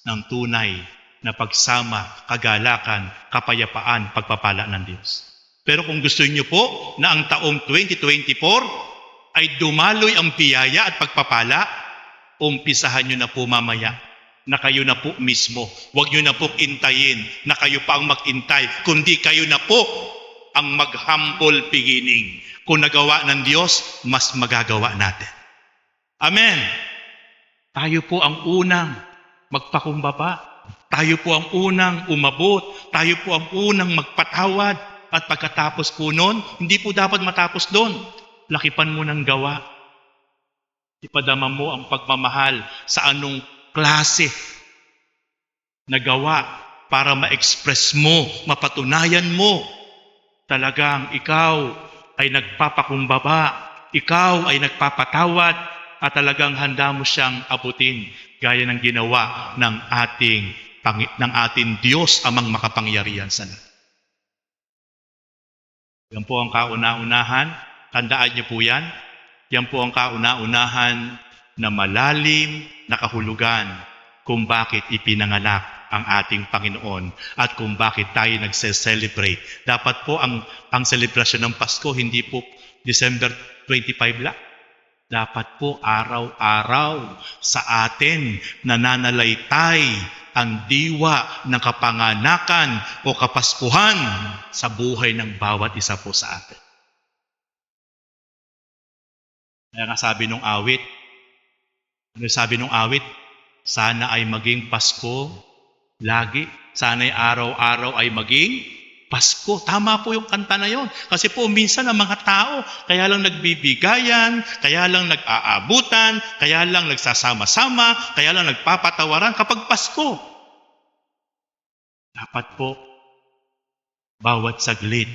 ng tunay na pagsama, kagalakan, kapayapaan, pagpapala ng Diyos. Pero kung gusto niyo po na ang taong 2024 ay dumaloy ang biyaya at pagpapala, umpisahan niyo na po mamaya na kayo na po mismo. Huwag niyo na po intayin na kayo pa ang mag-intay, kundi kayo na po ang mag-humble beginning. Kung nagawa ng Diyos, mas magagawa natin. Amen. Tayo po ang unang magpakumbaba. Tayo po ang unang umabot. Tayo po ang unang magpatawad. At pagkatapos po nun, hindi po dapat matapos doon. Lakipan mo ng gawa. Ipadama mo ang pagmamahal sa anong klase na gawa para ma-express mo, mapatunayan mo. Talagang ikaw ay nagpapakumbaba, ikaw ay nagpapatawad, at talagang handa mo siyang abutin gaya ng ginawa ng ating Diyos amang makapangyarihan sa lahat. Yan po ang kauna-unahan. Tandaan niyo po yan. Yan po ang kauna-unahan na malalim na kahulugan kung bakit ipinanganak ang ating Panginoon at kung bakit tayo nagse-celebrate. Dapat po ang selebrasyon ng Pasko hindi po December 25 lang. Dapat po araw-araw sa atin nananalaytay ang diwa ng kapanganakan o kapaskuhan sa buhay ng bawat isa po sa atin. Kaya nga sabi nung awit, sana ay maging Pasko lagi. Sana ay araw-araw ay maging Pasko. Tama po yung kanta na yon. Kasi po minsan ang mga tao, kaya lang nagbibigayan, kaya lang nag-aabutan, kaya lang nagsasama-sama, kaya lang nagpapatawaran kapag Pasko. Dapat po, bawat saglit,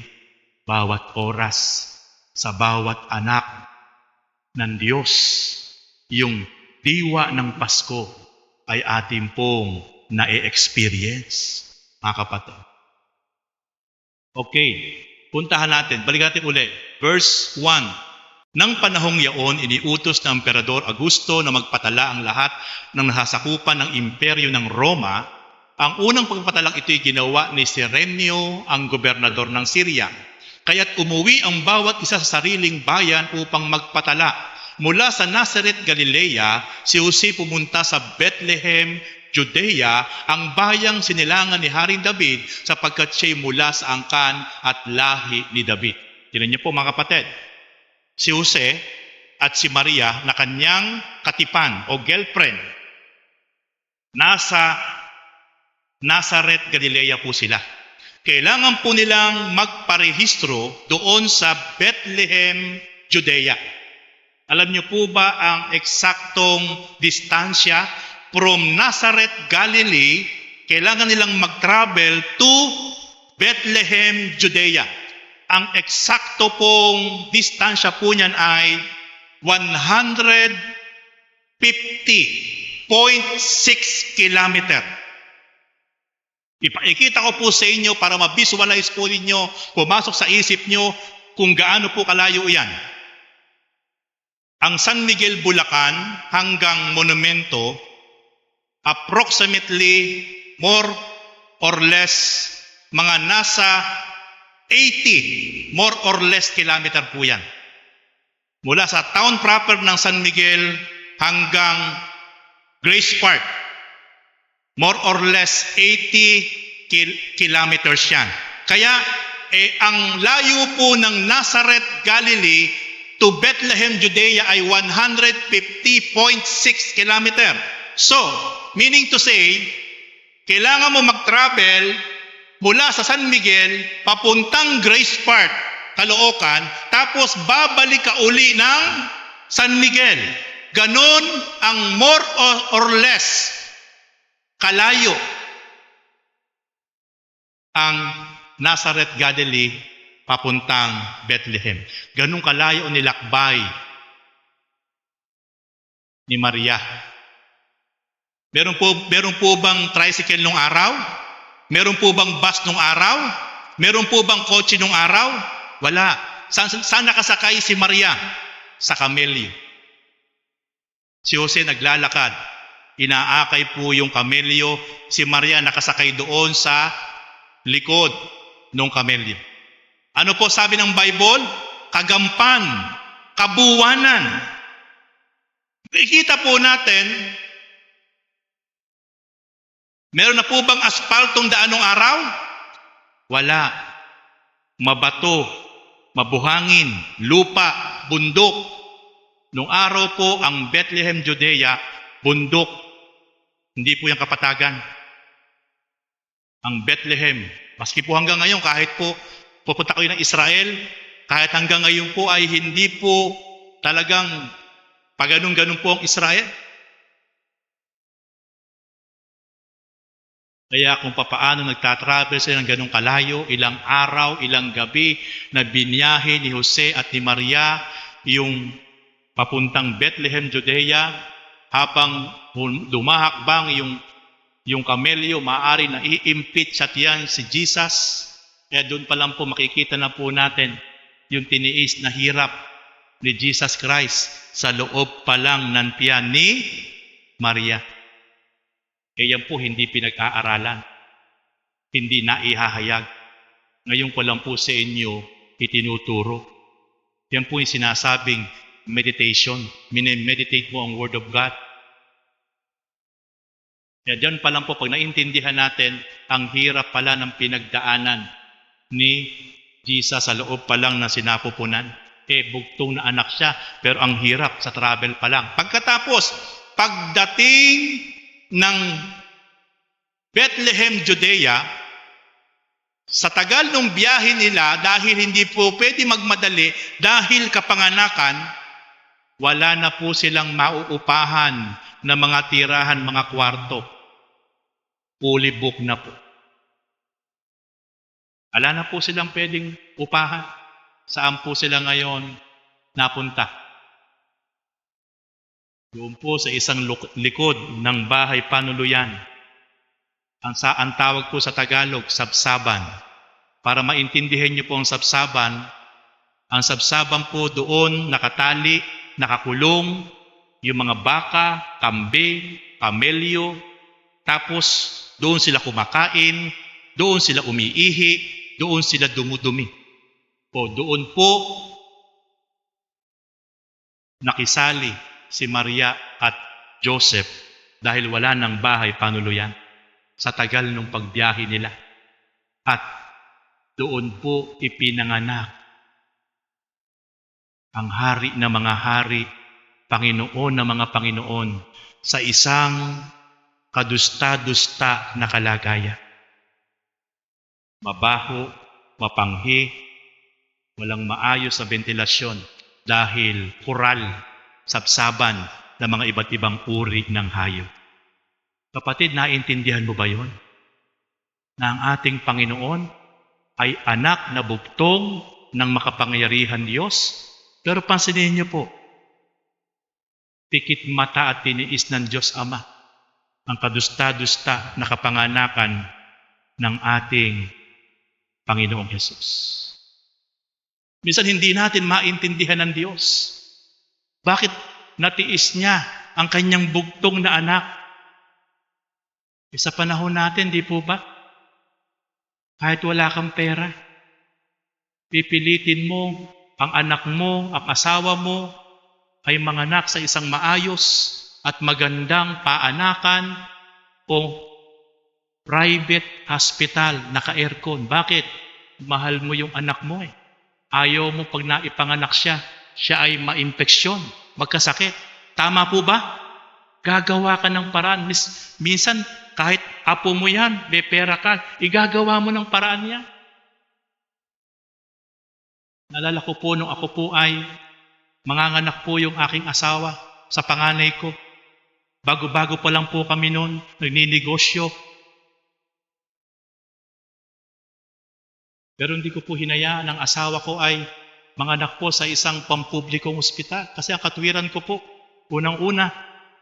bawat oras, sa bawat anak ng Diyos, yung diwa ng Pasko ay ating pong na-experience, mga kapatid. Okay, puntahan natin. Balik natin ulit. Verse 1. Nang panahong yaon, iniutos ng Emperador Augusto na magpatala ang lahat ng nasasakupan ng imperyo ng Roma. Ang unang pagpapatalang ito'y ginawa ni Cirenio, ang gobernador ng Syria. Kaya't umuwi ang bawat isa sa sariling bayan upang magpatala. Mula sa Nazareth, Galilea, si Jose pumunta sa Bethlehem, Judea, ang bayang sinilangan ni Haring David sapagkat siya'y mula sa angkan at lahi ni David. Tingnan niyo po mga kapatid, si Jose at si Maria na kanyang katipan o girlfriend, nasa Nazareth, Galilea po sila. Kailangan po nilang magparehistro doon sa Bethlehem, Judea. Alam niyo po ba ang eksaktong distansya from Nazareth, Galilee? Kailangan nilang mag-travel to Bethlehem, Judea. Ang eksakto pong distansya po niyan ay 150.6 kilometer. Ipakikita ko po sa inyo para ma-visualize po ninyo, pumasok sa isip nyo kung gaano po kalayo yan. Ang San Miguel, Bulacan hanggang Monumento, approximately more or less mga nasa 80 more or less kilometer po yan. Mula sa town proper ng San Miguel hanggang Grace Park, more or less 80 kilometers yan. Kaya ang layo po ng Nazareth, Galilee to Bethlehem, Judea ay 150.6 kilometer. So, meaning to say, kailangan mo mag-travel mula sa San Miguel papuntang Grace Park, Caloocan, tapos babalik ka uli ng San Miguel. Ganon ang more or less kalayo ang Nazareth, Galilee papuntang Bethlehem. Ganun kalayo nilakbay ni Maria. Meron po bang tricycle nung araw? Meron po bang bus nung araw? Meron po bang kotse nung araw? Wala. Saan nakasakay si Maria? Sa kamelyo. Si Jose naglalakad. Inaakay po yung kamelyo. Si Maria nakasakay doon sa likod ng kamelyo. Ano po sabi ng Bible? Kagampan, kabuwanan. Ikita po natin, meron na po bang aspaltong daan ng araw? Wala. Mabato, mabuhangin, lupa, bundok. Nung araw po ang Bethlehem, Judea, bundok. Hindi po yung kapatagan. Ang Bethlehem, maski po hanggang ngayon, kahit po pupunta kayo ng Israel, kahit hanggang ngayon po ay hindi po talagang paganon-ganon po ang Israel. Kaya kung papaano nagtatravel sila ng ganong kalayo, ilang araw, ilang gabi, na biniyahe ni Jose at ni Maria yung papuntang Bethlehem, Judea, habang dumahakbang yung kamelyo, maaari na iimpit sa tiyan si Jesus. Kaya doon pa lang po makikita na po natin yung tiniis na hirap ni Jesus Christ sa loob pa lang ng tiyan ni Maria. Kaya yan po hindi pinag-aaralan, hindi naihahayag. Ngayon ko lang po sa inyo itinuturo. Yan po yung sinasabing meditation. Meditate mo ang Word of God. Kaya dyan pa lang po, pag naintindihan natin, ang hirap pala ng pinagdaanan ni Jesus sa loob pa lang na sinapupunan. Bugtong na anak siya, pero ang hirap sa travel pa lang. Pagkatapos, pagdating ng Bethlehem, Judea, sa tagal ng biyahe nila, dahil hindi po pwede magmadali, dahil kapanganakan, wala na po silang mauupahan na mga tirahan, mga kwarto. Fully book na po. Wala na po silang pwedeng upahan. Saan po sila ngayon napunta? Doon po sa isang likod ng bahay panuluyan. Ang tawag po sa Tagalog, sabsaban. Para maintindihan niyo po ang sabsaban po doon nakatali, nakakulong, yung mga baka, kambing, kamelyo, tapos doon sila kumakain, doon sila umiihi, doon sila dumudumi. O doon po nakisali si Maria at Joseph dahil wala ng bahay panuluyan sa tagal ng pagbiyahe nila. At doon po ipinanganak ang hari na mga hari, Panginoon na mga Panginoon sa isang kadusta-dusta na kalagayan. Mabaho, mapanghi, walang maayos na ventilasyon dahil kural, sabsaban ng mga iba't ibang uri ng hayop. Kapatid, naintindihan mo ba yon? Na ang ating Panginoon ay anak na bugtong ng makapangyarihan Diyos? Pero pansinin niyo po, pikit mata at tiniis ng Diyos Ama ang kadusta-dusta na kapanganakan ng ating Panginoong Hesus. Minsan hindi natin maintindihan ng Diyos. Bakit natiis niya ang kanyang bugtong na anak? Sa panahon natin, di po ba? Kahit wala kang pera, pipilitin mo ang anak mo, ang asawa mo, ay manganak sa isang maayos at magandang paanakan o private hospital, naka-aircon. Bakit? Mahal mo yung anak mo eh. Ayaw mo pag naipanganak siya ay ma-infeksyon, magkasakit. Tama po ba? Gagawa ka ng paraan. Minsan, kahit apo mo yan, may pera ka, igagawa mo ng paraan yan. Naalala ko po nung ako po ay manganganak po yung aking asawa sa panganay ko. Bago-bago pa lang po kami noon, nagninegosyo. Pero hindi ko po hinayaan ang asawa ko ay manganak po sa isang pampublikong ospital. Kasi ang katwiran ko po, unang-una,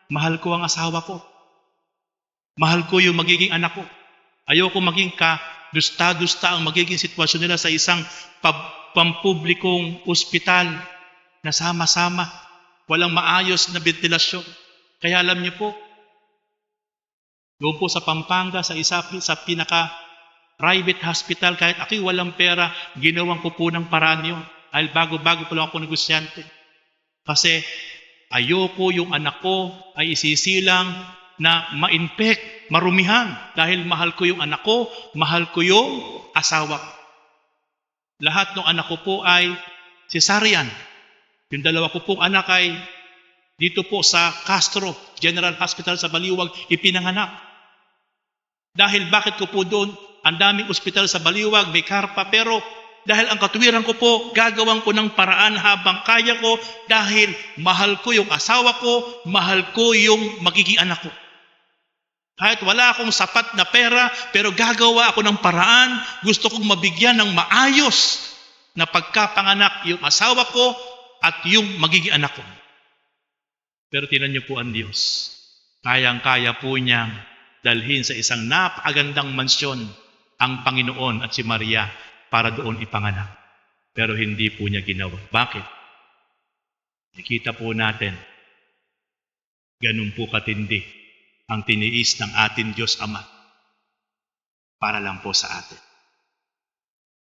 mahal ko ang asawa ko. Mahal ko yung magiging anak ko. Ayoko maging dusta-dusta ang magiging sitwasyon nila sa isang pampublikong ospital na sama-sama. Walang maayos na ventilasyon. Kaya alam niyo po, doon po sa Pampanga, sa pinaka-private hospital, kahit ako walang pera, ginawan ko po ng paraan yun. Dahil bago-bago po lang ako negosyante. Kasi ayoko yung anak ko ay isisilang na ma-infect, marumihan. Dahil mahal ko yung anak ko, mahal ko yung asawa ko. Lahat ng anak ko po ay cesarean. Yung dalawa ko pong anak ay dito po sa Castro General Hospital sa Baliwag ipinanganak. Dahil bakit ko po doon, ang daming ospital sa Baliwag, may karpa, pero dahil ang katwiran ko po, gagawin ko ng paraan habang kaya ko dahil mahal ko yung asawa ko, mahal ko yung magiging anak ko. Kahit wala akong sapat na pera, pero gagawa ako ng paraan, gusto kong mabigyan ng maayos na pagkapanganak yung asawa ko at yung magiging anak ko. Pero tinan niyo po ang Diyos. Kayang-kaya po niyang dalhin sa isang napakagandang mansyon ang Panginoon at si Maria para doon ipanganak. Pero hindi po niya ginawa. Bakit? Nakita po natin, ganun po katindi ang tiniis ng ating Diyos Ama para lang po sa atin.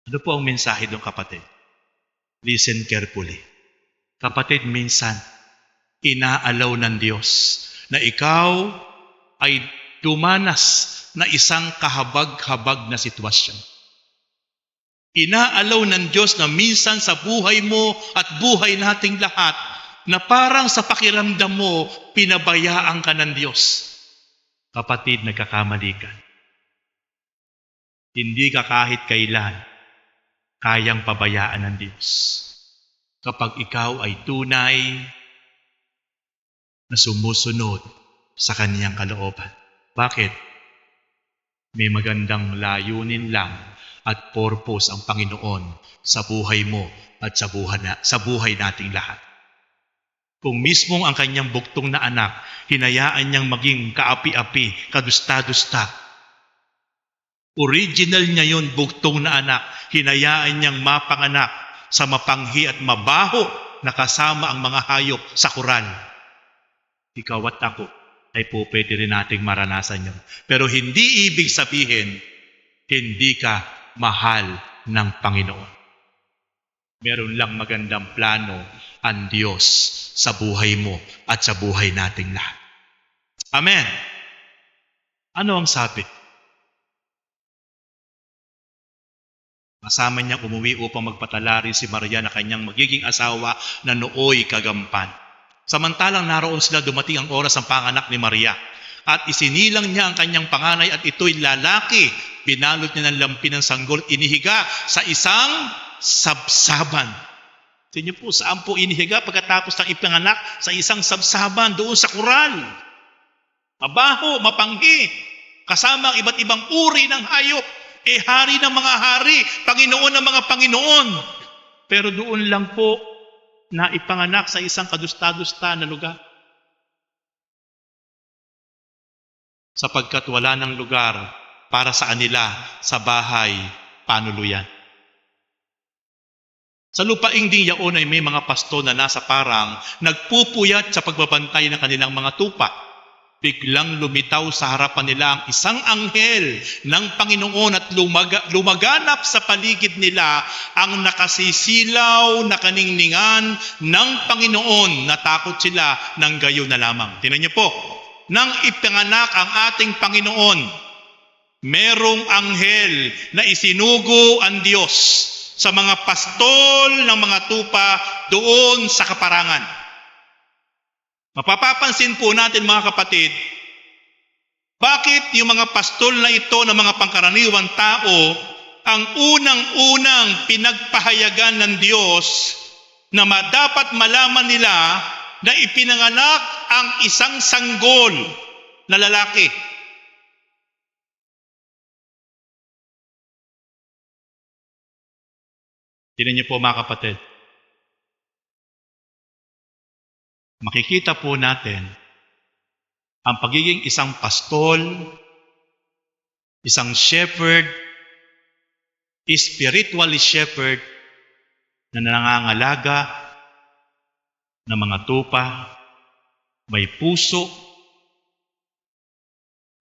Ano po ang mensahe doon, kapatid? Listen carefully. Kapatid, minsan, inaalaw ng Diyos na ikaw ay dumanas na isang kahabag-habag na sitwasyon. Inaalaw ng Diyos na minsan sa buhay mo at buhay nating lahat na parang sa pakiramdam mo, pinabayaan ka ng Diyos. Kapatid, nagkakamali ka. Hindi ka kahit kailan kayang pabayaan ng Diyos. Kapag ikaw ay tunay na sumusunod sa Kaniyang kalooban. Bakit? May magandang layunin lang at purpose ang Panginoon sa buhay mo at sa buhay nating lahat. Kung mismong ang kanyang buktong na anak, hinayaan niyang maging kaapi-api, kadusta-dusta. Original niya yun, buktong na anak, hinayaan niyang mapanganak sa mapanghi at mabaho na kasama ang mga hayop sa kural. Ikaw at ako ay po pwede rin nating maranasan yun. Pero hindi ibig sabihin, hindi ka mahal ng Panginoon. Meron lang magandang plano ang Diyos sa buhay mo at sa buhay nating lahat. Amen. Ano ang sabi? Kasama niyang umuwi upang magpatalari si Maria na kanyang magiging asawa na nooy kagampan. Samantalang naroon sila, dumating ang oras ng panganak ni Maria. At isinilang niya ang kanyang panganay at ito'y lalaki. Pinalot niya ng lampi ng sanggol, inihiga sa isang sabsaban. Tingnan niyo po saan po inihiga pagkatapos ng ipanganak, sa isang sabsaban doon sa kural. Mabaho, mapanghi, kasama ang iba't ibang uri ng hayop. Hari ng mga hari, Panginoon ng mga Panginoon. Pero doon lang po na ipanganak sa isang kadusta-dusta na lugar. Sapagkat wala ng lugar para sa kanila sa bahay panuluyan. Sa lupaing ding yaon ay may mga pasto na nasa parang nagpupuyat sa pagbabantay ng kanilang mga tupa. Biglang lumitaw sa harapan nila ang isang anghel ng Panginoon at lumaganap sa paligid nila ang nakasisilaw na kaningningan ng Panginoon. Natakot sila ng gayon na lamang. Tingnan niyo po, nang ipanganak ang ating Panginoon, merong anghel na isinugo ang Diyos sa mga pastol ng mga tupa doon sa kaparangan. Mapapapansin po natin mga kapatid, bakit yung mga pastol na ito ng mga pangkaraniwang tao ang unang-unang pinagpahayagan ng Diyos na dapat malaman nila na ipinanganak ang isang sanggol na lalaki. Tingnan niyo po mga kapatid. Makikita po natin ang pagiging isang pastol, isang shepherd, spiritually shepherd na nangangalaga ng mga tupa, may puso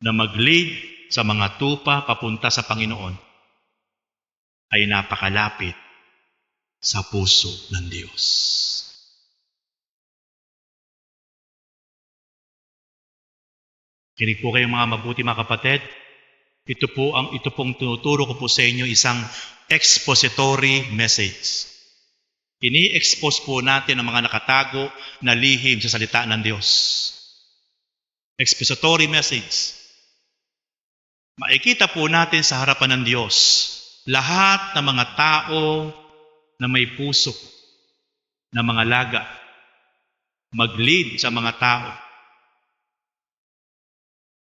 na mag-lead sa mga tupa papunta sa Panginoon ay napakalapit sa puso ng Diyos. Kinig po kayong mga mabuti mga kapatid. Ito pong tinuturo ko po sa inyo isang expository message. Ini-expose po natin ang mga nakatago na lihim sa salita ng Diyos. Expository message. Makikita po natin sa harapan ng Diyos lahat ng mga tao na may puso, na mga laga, mag-lead sa mga tao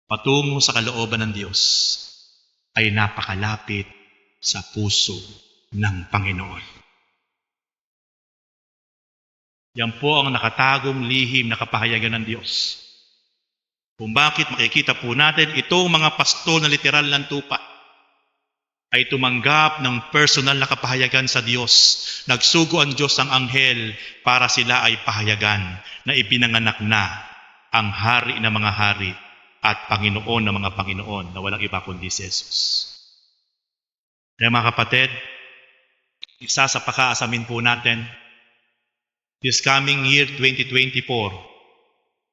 patungo sa kalooban ng Diyos ay napakalapit sa puso ng Panginoon. Yan po ang nakatagong lihim na kapahayagan ng Diyos. Kung bakit makikita po natin itong mga pastol na literal ng tupa ay tumanggap ng personal na kapahayagan sa Diyos. Nagsugo ang Diyos ng anghel para sila ay pahayagan na ipinanganak na ang hari ng mga hari at Panginoon ng mga Panginoon na walang iba kundi si Jesus. Kaya mga kapatid, isa sa pakaasamin po natin, this coming year 2024,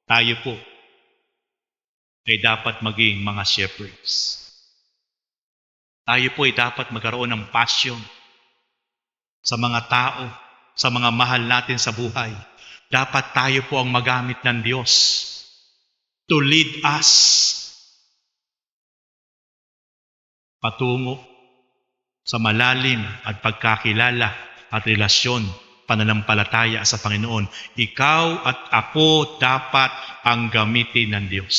tayo po ay dapat maging mga shepherds. Tayo po ay dapat magkaroon ng passion sa mga tao, sa mga mahal natin sa buhay. Dapat tayo po ang magamit ng Diyos to lead us patungo sa malalim at pagkakilala at relasyon, pananampalataya sa Panginoon. Ikaw at ako dapat ang gamitin ng Diyos.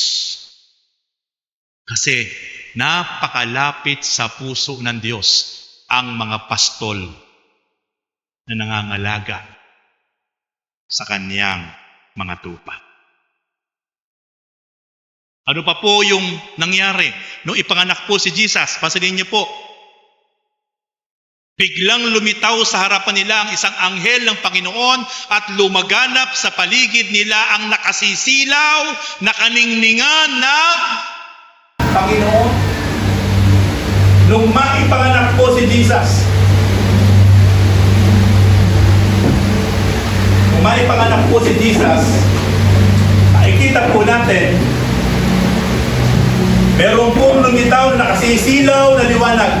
Kasi napakalapit sa puso ng Diyos ang mga pastol na nangangalaga sa Kanyang mga tupa. Ano pa po yung nangyari nung ipanganak po si Jesus? Pansinin niyo po. Biglang lumitaw sa harapan nila ang isang anghel ng Panginoon at lumaganap sa paligid nila ang nakasisilaw na kaningningan na Panginoon, nung maipanganak po si Jesus, nakikita po natin, meron pong lumitaw na nakasisilaw na liwanag.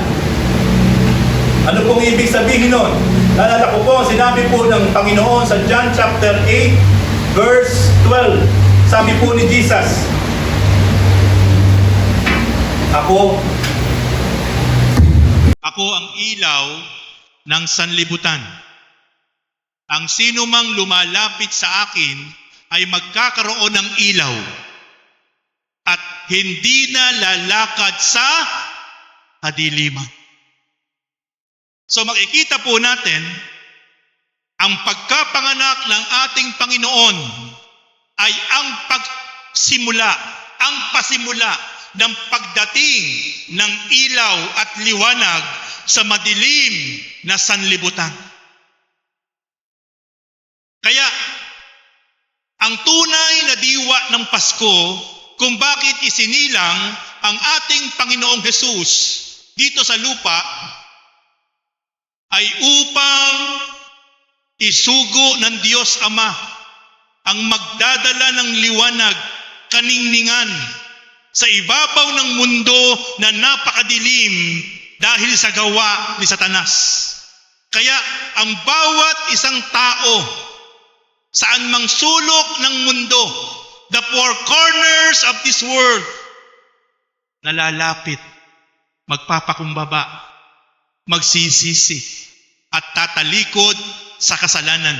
Ano pong ibig sabihin nun? Naalala ko po, sinabi po ng Panginoon sa John chapter 8, verse 12. Sabi po ni Jesus, Ako ang ilaw ng sanlibutan. Ang sino mang lumalapit sa akin ay magkakaroon ng ilaw at hindi na lalakad sa kadiliman. So makikita po natin ang pagkapanganak ng ating Panginoon ay ang pasimula ng pagdating ng ilaw at liwanag sa madilim na sanlibutan. Kaya, ang tunay na diwa ng Pasko kung bakit isinilang ang ating Panginoong Hesus dito sa lupa ay upang isugo ng Diyos Ama ang magdadala ng liwanag, kaningningan sa ibabaw ng mundo na napakadilim dahil sa gawa ni Satanas. Kaya ang bawat isang tao saan mang sulok ng mundo, the four corners of this world, nalalapit, magpapakumbaba, magsisisi, at tatalikod sa kasalanan,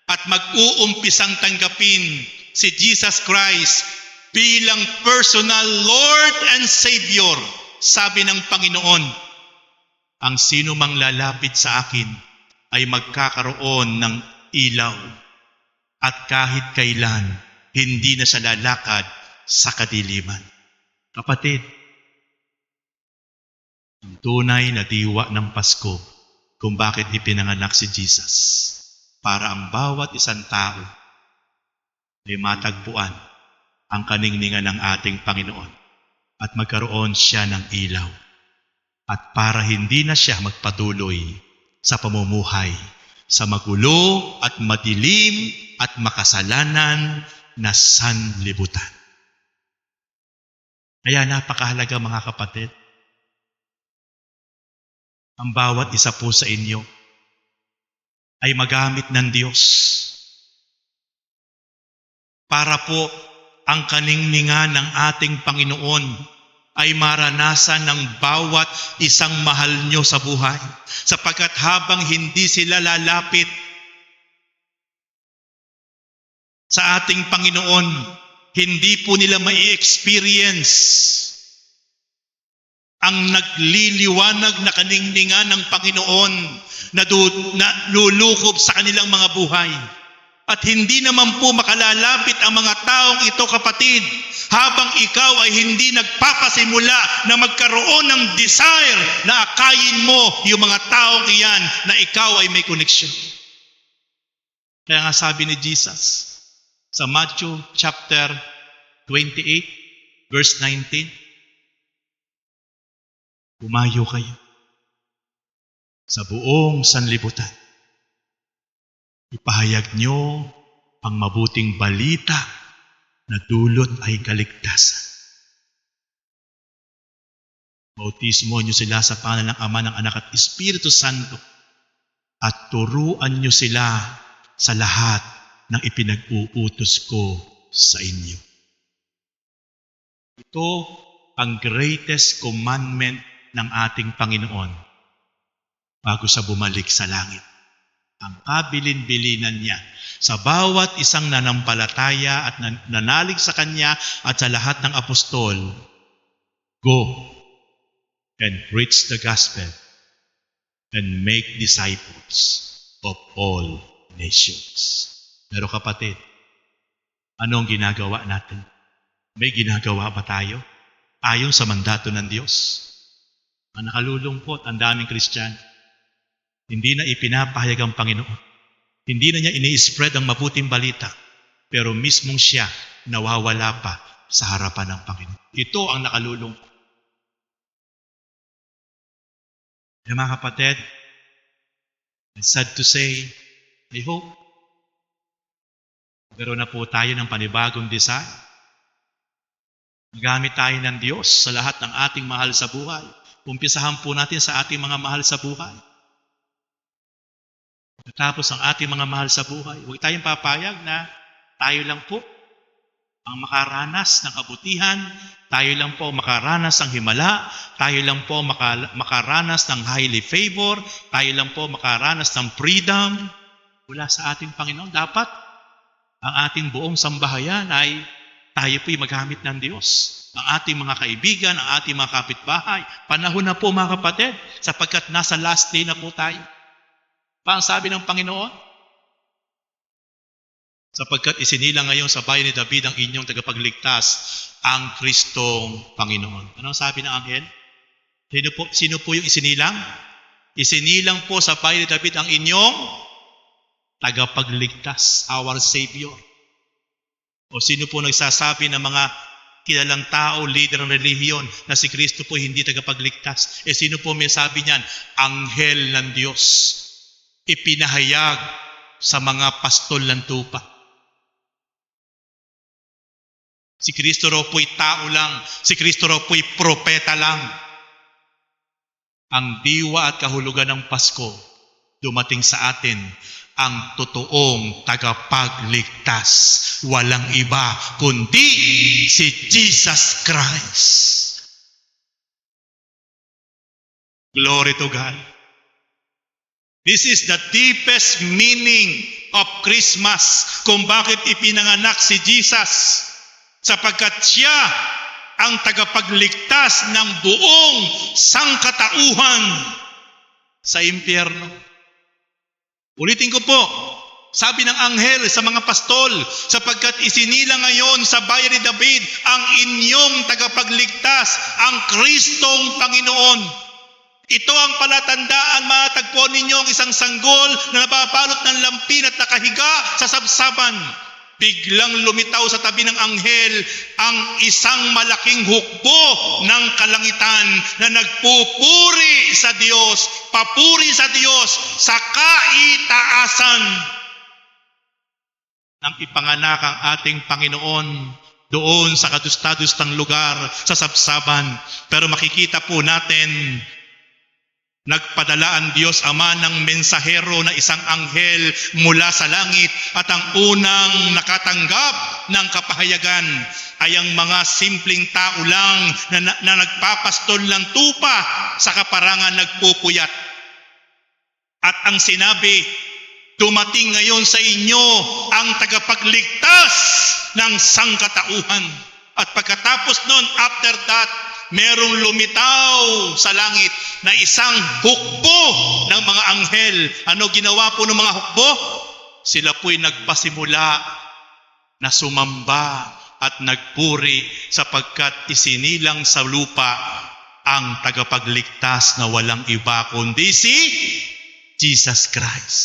at mag-uumpisang tanggapin si Jesus Christ bilang personal Lord and Savior. Sabi ng Panginoon, ang sino mang lalapit sa akin ay magkakaroon ng ilaw, at kahit kailan, hindi na siya lalakad sa kadiliman. Kapatid, ang tunay na diwa ng Pasko kung bakit ipinanganak si Jesus, para ang bawat isang tao ay matagpuan ang kaningningan ng ating Panginoon at magkaroon siya ng ilaw, at para hindi na siya magpatuloy sa pamumuhay sa magulo at madilim at makasalanan na sanlibutan. Kaya napakahalaga, mga kapatid, ang bawat isa po sa inyo ay magamit ng Diyos para po ang kaningningan ng ating Panginoon ay maranasan ng bawat isang mahal nyo sa buhay. Sapagkat habang hindi sila lalapit sa ating Panginoon, hindi po nila mai-experience ang nagliliwanag na kaningningan ng Panginoon na lulukob sa kanilang mga buhay. At hindi naman po makalalapit ang mga taong ito, kapatid, habang ikaw ay hindi nagpapasimula na magkaroon ng desire na akayin mo yung mga taong iyan na ikaw ay may koneksyon. Kaya nga sabi ni Jesus sa Matthew chapter 28, verse 19, "Umayo kayo sa buong sanlibutan. Ipahayag nyo ang mabuting balita na dulot ay kaligtasan. Bautismo nyo sila sa pangalan ng Ama, ng Anak at Espiritu Santo, at turuan nyo sila sa lahat ng ipinag-uutos ko sa inyo." Ito ang greatest commandment ng ating Panginoon bago sa bumalik sa langit. Ang kabilin-bilinan niya sa bawat isang nanampalataya at nanalig sa Kanya at sa lahat ng apostol, "Go and preach the gospel and make disciples of all nations." Pero kapatid, anong ginagawa natin? May ginagawa ba tayo ayon sa mandato ng Diyos? Ang nakalulungkot, ang daming Kristiyano, hindi na ipinapahayag ang Panginoon. Hindi na niya ini-spread ang mabuting balita, pero mismong siya nawawala pa sa harapan ng Panginoon. Ito ang nakalulungkot. Kaya mga kapatid, it's sad to say, I hope magkaroon na po tayo ng panibagong design. Magamit tayo ng Diyos sa lahat ng ating mahal sa buhay. Umpisahan po natin sa ating mga mahal sa buhay. Tapos ang ating mga mahal sa buhay, huwag tayong papayag na tayo lang po ang makaranas ng kabutihan, tayo lang po makaranas ng himala, tayo lang po makaranas ng highly favor, tayo lang po makaranas ng freedom. Wala sa ating Panginoon. Dapat ang ating buong sambahayan ay tayo po'y magamit ng Diyos. Ang ating mga kaibigan, ang ating mga kapitbahay. Panahon na po, mga kapatid, sapagkat nasa last day na po tayo. Pa ang sabi ng Panginoon? Sapagkat isinilang ngayon sa bayan ni David ang inyong tagapagligtas, ang Kristong Panginoon. Anong sabi ng anghel? Sino po yung isinilang? Isinilang po sa bayan ni David ang inyong tagapagligtas, our Savior. O sino po nagsasabi ng mga kilalang tao, leader ng relihiyon, na si Kristo po hindi tagapagligtas? Sino po may sabi niyan? Anghel ng Diyos. Ipinahayag sa mga pastol ng tupa. Si Kristo raw po'y tao lang. Si Kristo raw po'y propeta lang. Ang diwa at kahulugan ng Pasko dumating sa atin ang totoong tagapagligtas. Walang iba kundi si Jesus Christ. Glory to God. This is the deepest meaning of Christmas kung bakit ipinanganak si Jesus. Sapagkat siya ang tagapagligtas ng buong sangkatauhan sa impyerno. Ulitin ko po, sabi ng anghel sa mga pastol, sapagkat isinilang ngayon sa bayan ni David ang inyong tagapagligtas, ang Kristong Panginoon. Ito ang palatandaan, matagpuan ninyo ang isang sanggol na nababalot ng lampin at nakahiga sa sabsaban. Biglang lumitaw sa tabi ng anghel ang isang malaking hukbo ng kalangitan na nagpupuri sa Diyos, papuri sa Diyos sa kaitaasan. Nang ipanganak ang ating Panginoon doon sa kadustadustang lugar sa sabsaban. Pero makikita po natin, nagpadala ang Diyos Ama ng mensahero na isang anghel mula sa langit at ang unang nakatanggap ng kapahayagan ay ang mga simpleng tao lang na nagpapastol ng tupa sa kaparangan nagpupuyat. At ang sinabi, dumating ngayon sa inyo ang tagapagligtas ng sangkatauhan. At pagkatapos nun, after that, merong lumitaw sa langit na isang hukbo ng mga anghel. Ano ginawa po ng mga hukbo? Sila po'y nagpasimula na sumamba at nagpuri sapagkat isinilang sa lupa ang tagapagligtas na walang iba kundi si Jesus Christ.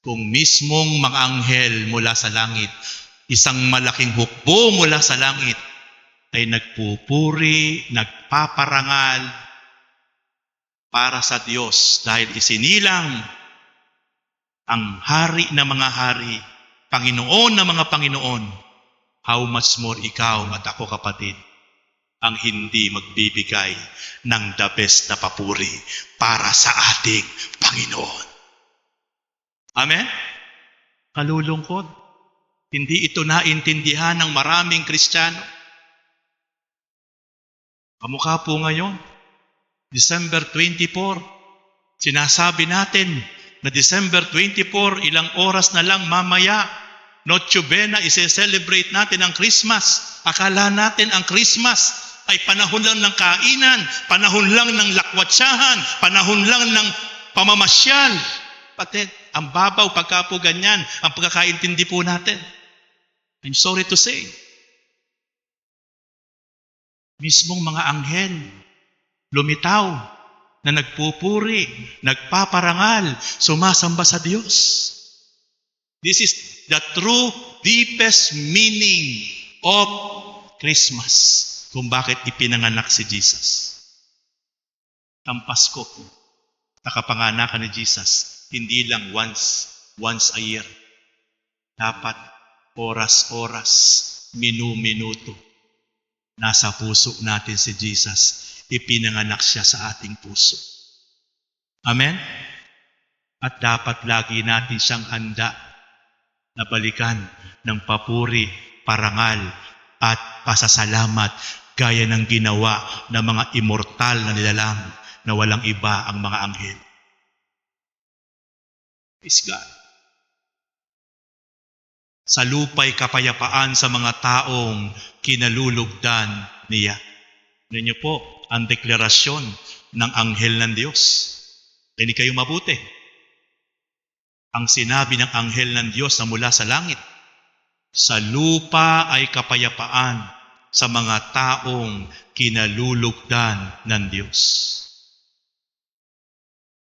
Kung mismong mga anghel mula sa langit, isang malaking hukbo mula sa langit, ay nagpupuri, nagpaparangal para sa Diyos dahil isinilang ang hari na mga hari, Panginoon na mga Panginoon. How much more ikaw at ako, kapatid, ang hindi magbibigay ng the best na papuri para sa ating Panginoon. Amen? Kalulungkot. Hindi ito naintindihan ng maraming Kristiyano. Kamukha po ngayon, December 24, sinasabi natin na December 24, ilang oras na lang mamaya, Noche Buena, isi-celebrate natin ang Christmas. Akala natin ang Christmas ay panahon lang ng kainan, panahon lang ng lakwatsahan, panahon lang ng pamamasyal. Pati ang babaw pagka po ganyan, ang pagkakaintindi po natin. I'm sorry to say, mismong mga anghel lumitaw na nagpupuri, nagpaparangal, sumasamba sa Diyos. This is the true, deepest meaning of Christmas, kung bakit ipinanganak si Jesus. Ang Pasko, nakapanganakan ni Jesus, hindi lang once a year. Dapat oras-oras, minu-minuto, nasa puso natin si Jesus. Ipinanganak siya sa ating puso. Amen? At dapat lagi natin siyang handa na balikan ng papuri, parangal, at pasasalamat gaya ng ginawa ng mga immortal na nilalang na walang iba ang mga anghel. Praise God. Sa lupa'y kapayapaan sa mga taong kinalulugdan niya. Ganyan niyo po ang deklarasyon ng anghel ng Diyos. Hindi kayo mabuti. Ang sinabi ng anghel ng Diyos na mula sa langit, sa lupa ay kapayapaan sa mga taong kinalulugdan ng Diyos.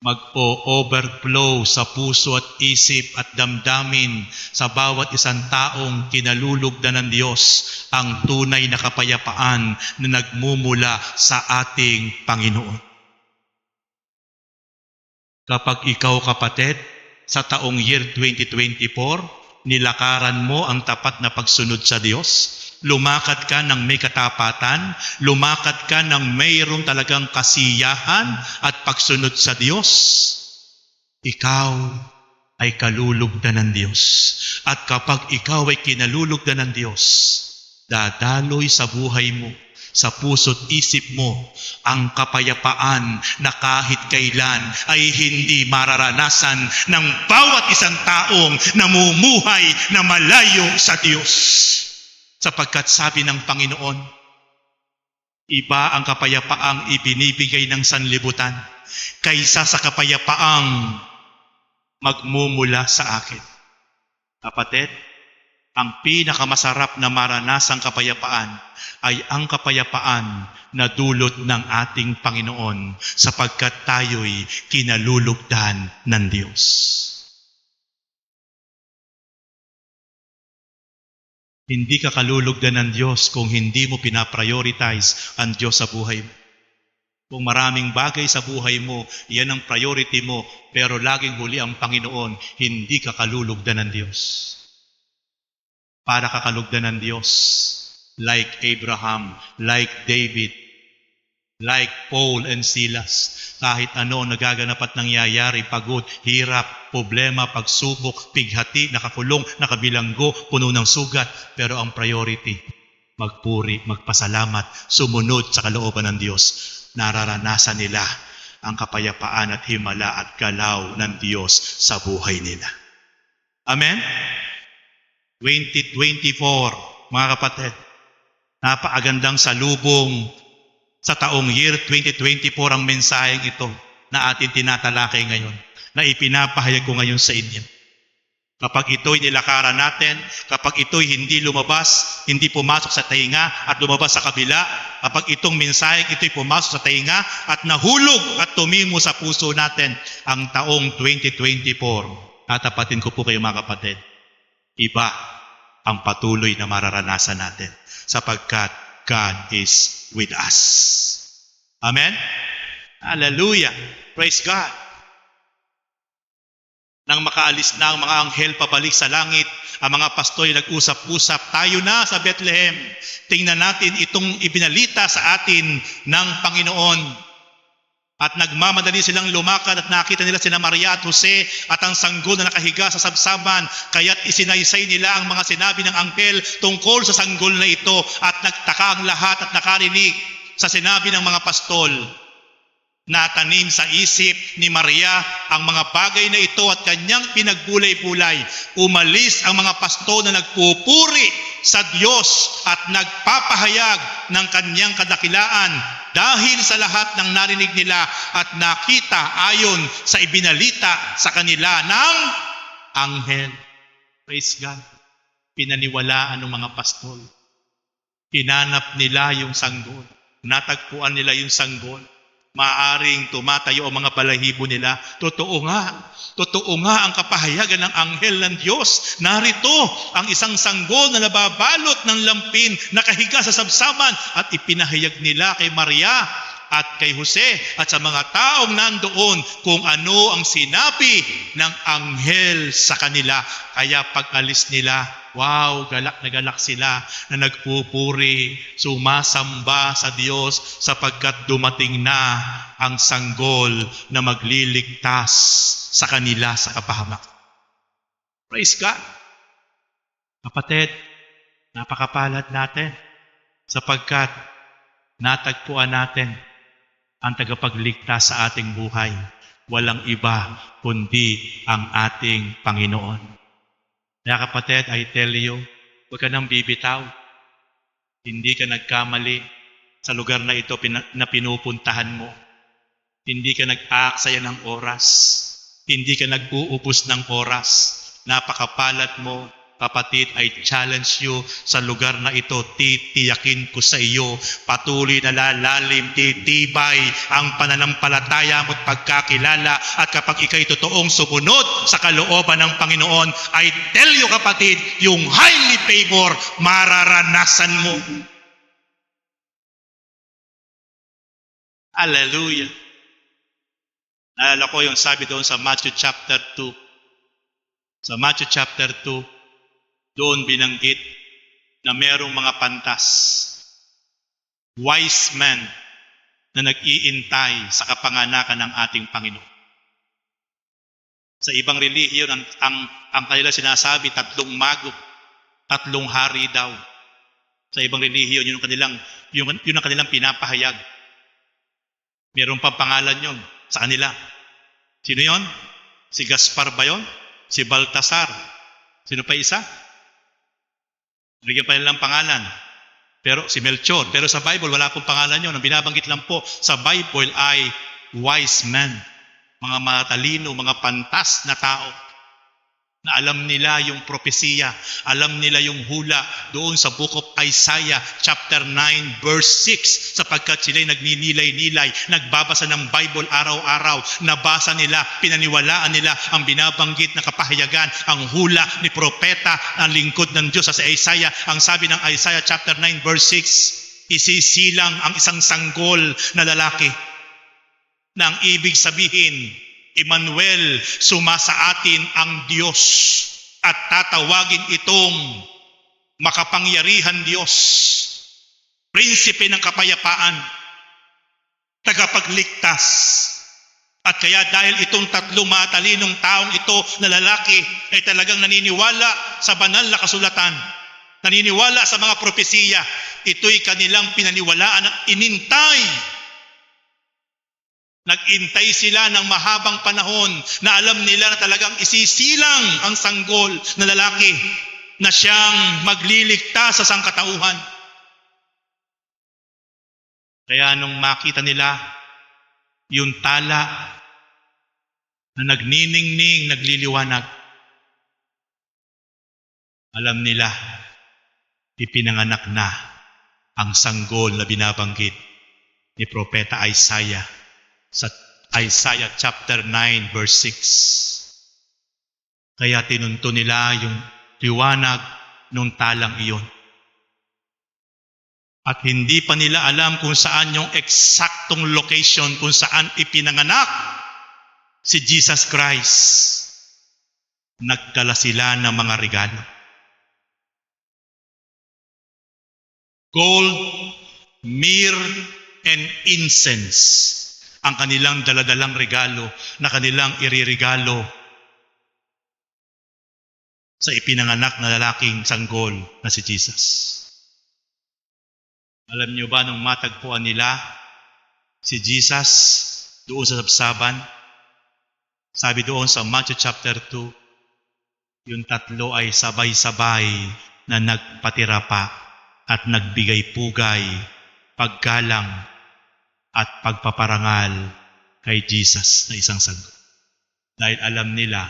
Mag-o-overflow sa puso at isip at damdamin sa bawat isang taong kinalulugdan ng Diyos ang tunay na kapayapaan na nagmumula sa ating Panginoon. Kapag ikaw, kapatid, sa taong year 2024, nilakaran mo ang tapat na pagsunod sa Diyos, lumakad ka ng may katapatan, lumakad ka ng mayroong talagang kasiyahan at pagsunod sa Diyos, ikaw ay kalulugdan ng Diyos. At kapag ikaw ay kinalulugdan ng Diyos, dadaloy sa buhay mo, sa puso't isip mo, ang kapayapaan na kahit kailan ay hindi mararanasan ng bawat isang taong namumuhay na malayo sa Diyos. Sapagkat sabi ng Panginoon, iba ang kapayapaang ibinibigay ng sanlibutan kaysa sa kapayapaang magmumula sa akin. Kapatid, ang pinakamasarap na maranasang kapayapaan ay ang kapayapaan na dulot ng ating Panginoon sapagkat tayo'y kinalulugdan ng Diyos. Hindi ka kalulugdan ng Diyos kung hindi mo pinaprioritize ang Diyos sa buhay mo. Kung maraming bagay sa buhay mo, yan ang priority mo, pero laging huli ang Panginoon, hindi ka kalulugdan ng Diyos. Para kakalugdan ng Diyos, like Abraham, like David, like Paul and Silas. Kahit ano nagaganap at nangyayari, pagod, hirap, problema, pagsubok, pighati, nakakulong, nakabilanggo, puno ng sugat. Pero ang priority, magpuri, magpasalamat, sumunod sa kalooban ng Diyos. Nararanasan nila ang kapayapaan at himala at galaw ng Diyos sa buhay nila. Amen? 2024, mga kapatid, napakagandang salubong sa taong year 2024 ang mensaheng ito na atin tinatalakay ngayon, na ipinapahayag ko ngayon sa inyo. Kapag ito'y nilakaran natin, kapag ito'y hindi lumabas, hindi pumasok sa tainga at lumabas sa kabila, kapag itong mensaheng ito'y pumasok sa tainga at nahulog at tumimo sa puso natin ang taong 2024, tatapatin ko po kayo mga kapatid, iba ang patuloy na mararanasan natin sapagkat God is with us. Amen? Hallelujah! Praise God! Nang makaalis na ang mga anghel pabalik sa langit, ang mga pastoy nag-usap-usap, tayo na sa Bethlehem. Tingnan natin itong ibinalita sa atin ng Panginoon. At nagmamadali silang lumakad at nakita nila sina Maria at Jose at ang sanggol na nakahiga sa sabsaban. Kaya't isinaysay nila ang mga sinabi ng anghel tungkol sa sanggol na ito at nagtaka ang lahat at nakarinig sa sinabi ng mga pastol. Natanim sa isip ni Maria ang mga bagay na ito at kanyang pinagbulay-bulay. Umalis ang mga pastol na nagpupuri sa Diyos at nagpapahayag ng kanyang kadakilaan dahil sa lahat ng narinig nila at nakita ayon sa ibinalita sa kanila ng anghel. Praise God. Pinaniwalaan ng mga pastol. Hinanap nila yung sanggol. Natagpuan nila yung sanggol. Maaring tumatayo ang mga balahibo nila. Totoo nga ang kapahayagan ng anghel ng Diyos. Narito ang isang sanggol na nababalot ng lampin, nakahiga sa sabsaban at ipinahayag nila kay Maria at kay Jose at sa mga taong nandoon kung ano ang sinabi ng anghel sa kanila. Kaya pag-alis nila, wow, galak na galak sila na nagpupuri, sumasamba sa Diyos sapagkat dumating na ang sanggol na magliligtas sa kanila sa kapahamak. Praise God! Kapatid, napakapalad natin sapagkat natagpuan natin ang tagapagligtas sa ating buhay. Walang iba kundi ang ating Panginoon. Kaya kapatid, I tell you, huwag ka nang bibitaw. Hindi ka nagkamali sa lugar na ito na pinupuntahan mo. Hindi ka nag-aaksaya ng oras. Hindi ka nag-uubos ng oras. Napakapalad mo, kapatid, I challenge you sa lugar na ito, titiyakin ko sa iyo, patuloy na lalalim, titibay ang pananampalataya mo at pagkakilala. At kapag ikay totoong sumunod sa kalooban ng Panginoon, I tell you kapatid, yung highly favor, mararanasan mo. Hallelujah! Naalala ko yung sabi doon sa Matthew chapter 2. Sa Matthew chapter 2, doon binanggit na merong mga pantas, wise men na nag-iintay sa kapanganakan ng ating Panginoon. Sa ibang relihiyon, ang kanila sinasabi, 3 mago, 3 hari daw. Sa ibang relihiyon, yun ang kanilang pinapahayag. Meron pang pangalan yun sa kanila. Sino yon? Si Gaspar ba yun? Si Baltasar? Sino pa isa? Bigyan pa nilang pangalan. Pero si Melchor. Pero sa Bible, wala pong pangalan yun. Ang binabanggit lang po sa Bible ay wise men. Mga matalino, mga pantas na tao na alam nila yung propesiya, alam nila yung hula doon sa Book of Isaiah chapter 9 verse 6, sapagkat sila'y nagninilay-nilay, nagbabasa ng Bible araw-araw, nabasa nila, pinaniwalaan nila ang binabanggit na kapahayagan, ang hula ni propeta, ang lingkod ng Diyos sa Isaiah. Ang sabi ng Isaiah chapter 9 verse 6, isisilang ang isang sanggol na lalaki, na ang ibig sabihin, Emmanuel, sumasa atin ang Diyos, at tatawagin itong makapangyarihan Diyos, prinsipe ng kapayapaan, tagapagligtas. At kaya dahil itong 3 matalinong taong ito na lalaki ay talagang naniniwala sa banal na kasulatan, naniniwala sa mga propesiya, ito'y kanilang pinaniwalaan at inintay. Nag-intay sila ng mahabang panahon na alam nila na talagang isisilang ang sanggol na lalaki na siyang magliligtas sa sangkatauhan. Kaya nung makita nila yung tala na nagniningning, nagliliwanag, alam nila ipinanganak na ang sanggol na binabanggit ni Propeta Isaiah sa Isaiah chapter 9 verse 6. Kaya tinunto nila yung liwanag nung talang iyon. At hindi pa nila alam kung saan yung eksaktong location kung saan ipinanganak si Jesus Christ. Nagdala sila ng mga regalo. Gold, myrrh, and incense ang kanilang daladalang regalo na kanilang iririgalo sa ipinanganak na lalaking sanggol na si Jesus. Alam niyo ba nung matagpuan nila si Jesus doon sa sabsaban? Sabi doon sa Matthew chapter 2, yung 3 ay sabay-sabay na nagpatira pa at nagbigay pugay, paggalang at pagpaparangal kay Jesus na isang sanggol. Dahil alam nila,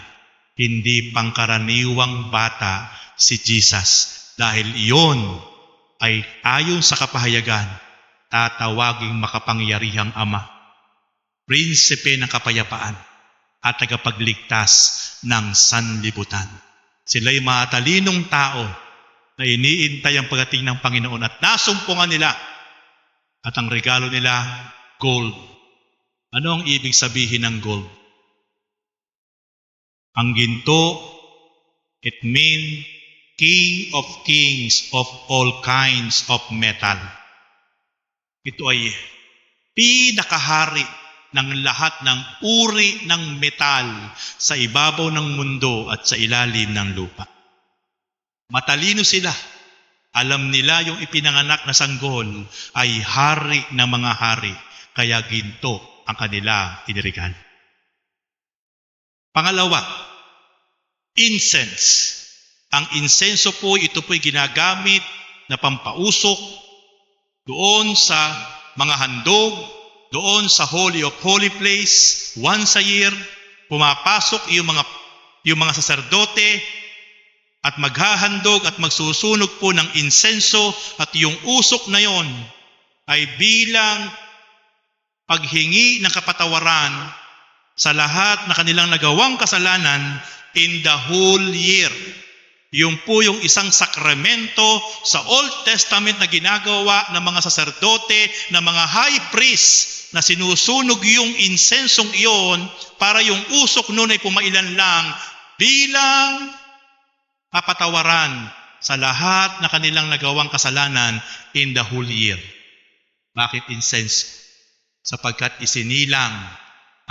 hindi pangkaraniwang bata si Jesus. Dahil iyon ay ayon sa kapahayagan, tatawaging makapangyarihang Ama, prinsipe ng kapayapaan, at tagapagligtas ng sanlibutan. Sila'y matalinong tao na iniintay ang pagdating ng Panginoon at nasumpungan nila. At ang regalo nila, gold. Ano ang ibig sabihin ng gold? Ang ginto, it means King of kings of all kinds of metal. Ito ay pinakahari ng lahat ng uri ng metal sa ibabaw ng mundo at sa ilalim ng lupa. Matalino sila. Alam nila yung ipinanganak na sanggol ay hari ng mga hari, kaya ginto ang kanila inirigan. Pangalawa, incense. Ang insenso po, ito po'y ginagamit na pampausok doon sa mga handog, doon sa Holy of Holy Place. Once a year, pumapasok yung mga saserdote at maghahandog at magsusunog po ng insenso, at yung usok na yon ay bilang paghingi ng kapatawaran sa lahat na kanilang nagawang kasalanan in the whole year. Yung po yung isang sakramento sa Old Testament na ginagawa ng mga saserdote, ng mga high priest, na sinusunog yung insensong iyon para yung usok noon ay pumailan lang bilang kapatawaran sa lahat na kanilang nagawang kasalanan in the whole year. Bakit incense? Sapagkat isinilang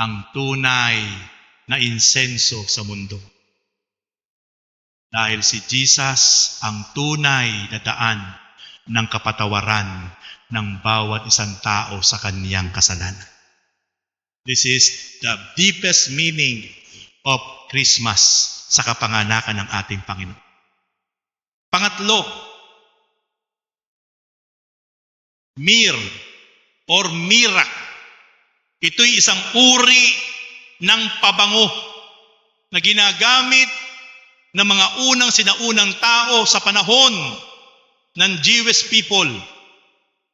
ang tunay na insenso sa mundo. Dahil si Jesus ang tunay na daan ng kapatawaran ng bawat isang tao sa kaniyang kasalanan. This is the deepest meaning of Christmas sa kapanganakan ng ating Panginoon. Pangatlo, myrrh or mira. Ito'y isang uri ng pabango na ginagamit ng mga unang sinaunang tao sa panahon ng Jewish people,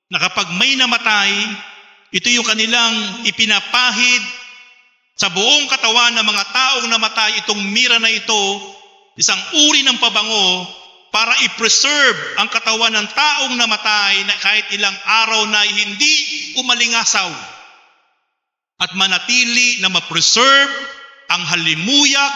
na kapag may namatay, ito yung kanilang ipinapahid sa buong katawan ng mga taong namatay. Itong mira na ito, isang uri ng pabango para i-preserve ang katawan ng taong namatay na kahit ilang araw na hindi umalingasaw, at manatili na ma-preserve ang halimuyak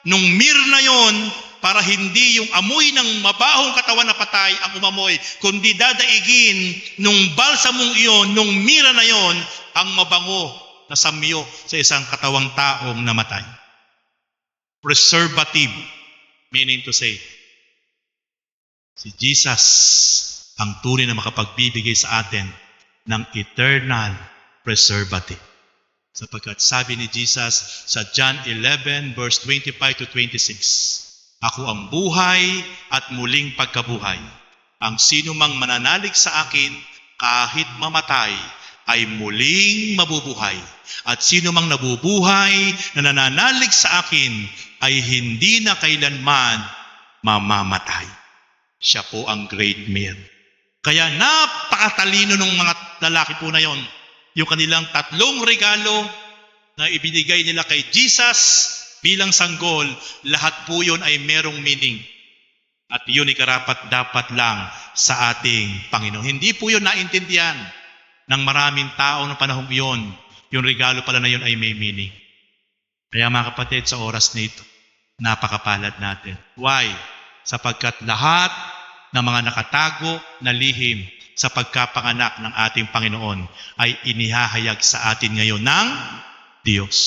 nung myrrh na yon, para hindi yung amoy ng mabahong katawan na patay ang umamoy, kundi dadaigin nung balsamong iyon, nung myrrh na yon, ang mabango na samyo sa isang katawang taong namatay. Preservative, meaning to say, si Jesus ang tunay na makapagbibigay sa atin ng eternal preservative. Sapagkat sabi ni Jesus sa John 11 verse 25 to 26, ako ang buhay at muling pagkabuhay. Ang sino mang mananalig sa akin kahit mamatay ay muling mabubuhay. At sino mang nabubuhay na nananalig sa akin ay hindi na kailanman mamamatay. Siya po ang great myrrh. Kaya napakatalino ng mga lalaki po na yon. Yung kanilang tatlong regalo na ibinigay nila kay Jesus bilang sanggol, lahat po yun ay merong meaning. At yun ay karapat-dapat lang sa ating Panginoon. Hindi po yun naintindihan ng maraming tao ng panahong yun. Yung regalo pala na yun ay may meaning. Kaya mga kapatid, sa oras na ito, napakapalad natin. Why? Sapagkat lahat ng mga nakatago na lihim sa pagkapanganak ng ating Panginoon ay inihahayag sa atin ngayon ng Diyos.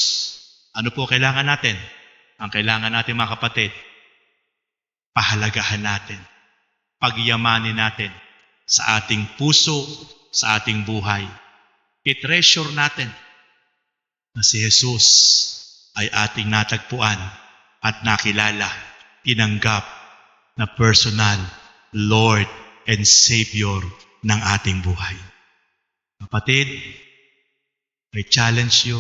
Ano po kailangan natin? Ang kailangan natin mga kapatid, pahalagahan natin, pagyamanin natin sa ating puso, sa ating buhay. I-treasure natin na si Jesus ay ating natagpuan at nakilala, tinanggap na personal Lord and Savior ng ating buhay. Kapatid, I challenge you,